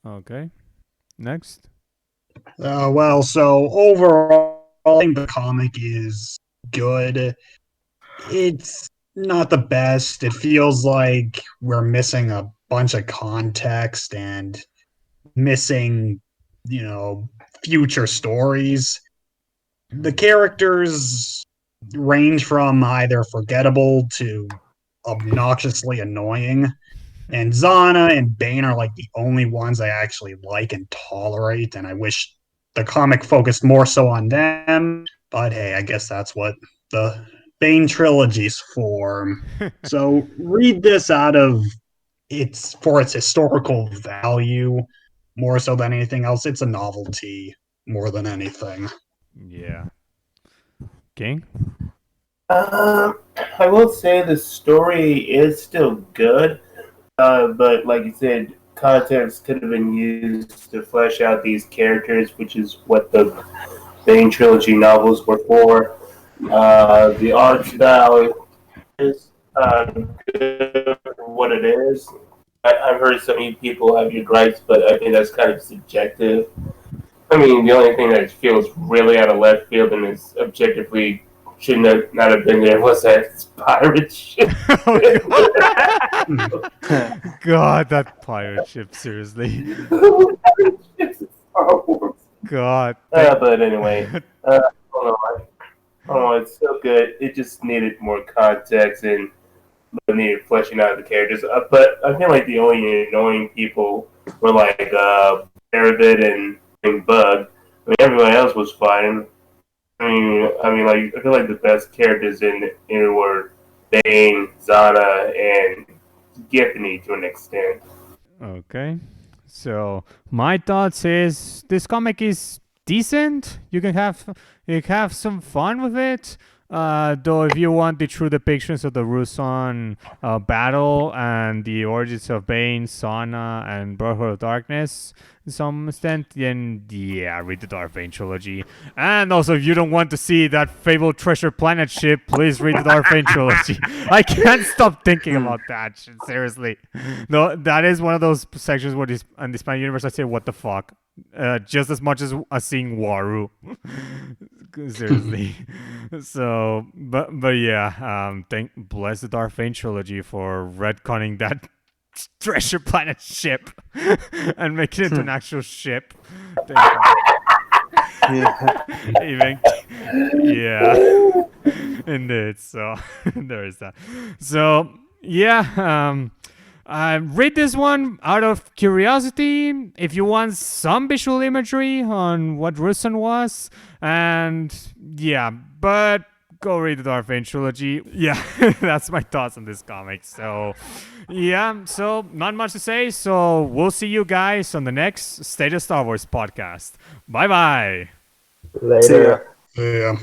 Okay. Next. Well, so overall, I think the comic is good. It's not the best. It feels like we're missing a bunch of context and missing, future stories. The characters range from either forgettable to obnoxiously annoying. And Zana and Bane are like the only ones I actually like and tolerate, and I wish the comic focused more so on them. But hey, I guess that's what the Bane trilogy's for. So read this for its historical value more so than anything else. It's a novelty more than anything. Yeah. King. I will say the story is still good, but like you said, context could have been used to flesh out these characters, which is what the Bane trilogy novels were for. The art style is good for what it is. I've heard so many people have your gripes, but I think that's kind of subjective. I mean, the only thing that feels really out of left field and is objectively shouldn't not have been there was that pirate ship. God, that pirate ship, seriously. God. But anyway, I don't know, it's still good. It just needed more context and needed fleshing out the characters. But I feel like the only annoying people were like Parabit and Bug. I mean, everybody else was fine. I feel like the best characters in it were Bane, Zana, and Giffany to an extent. Okay. So my thoughts is this comic is decent. You can have some fun with it. Though if you want the true depictions of the Ruusan battle and the origins of Bane, Sauna, and Brotherhood of Darkness to some extent, then yeah, read the Darth Bane trilogy. And also, if you don't want to see that fabled treasure planet ship, please read the Darth Bane trilogy. I can't stop thinking about that shit, seriously. No, that is one of those sections where in the Spanish universe I say, what the fuck? Just as much as seeing Waru. Seriously. So, but yeah, bless the Darth Bane trilogy for retconning that treasure planet ship and making it an actual ship. Even, yeah, indeed. So there is that. So yeah, read this one out of curiosity. If you want some visual imagery on what Ruusan was, and yeah, but go read the Darth Bane trilogy. Yeah, that's my thoughts on this comic. So, yeah, so not much to say. So we'll see you guys on the next State of Star Wars podcast. Bye bye. Later. See ya. Yeah.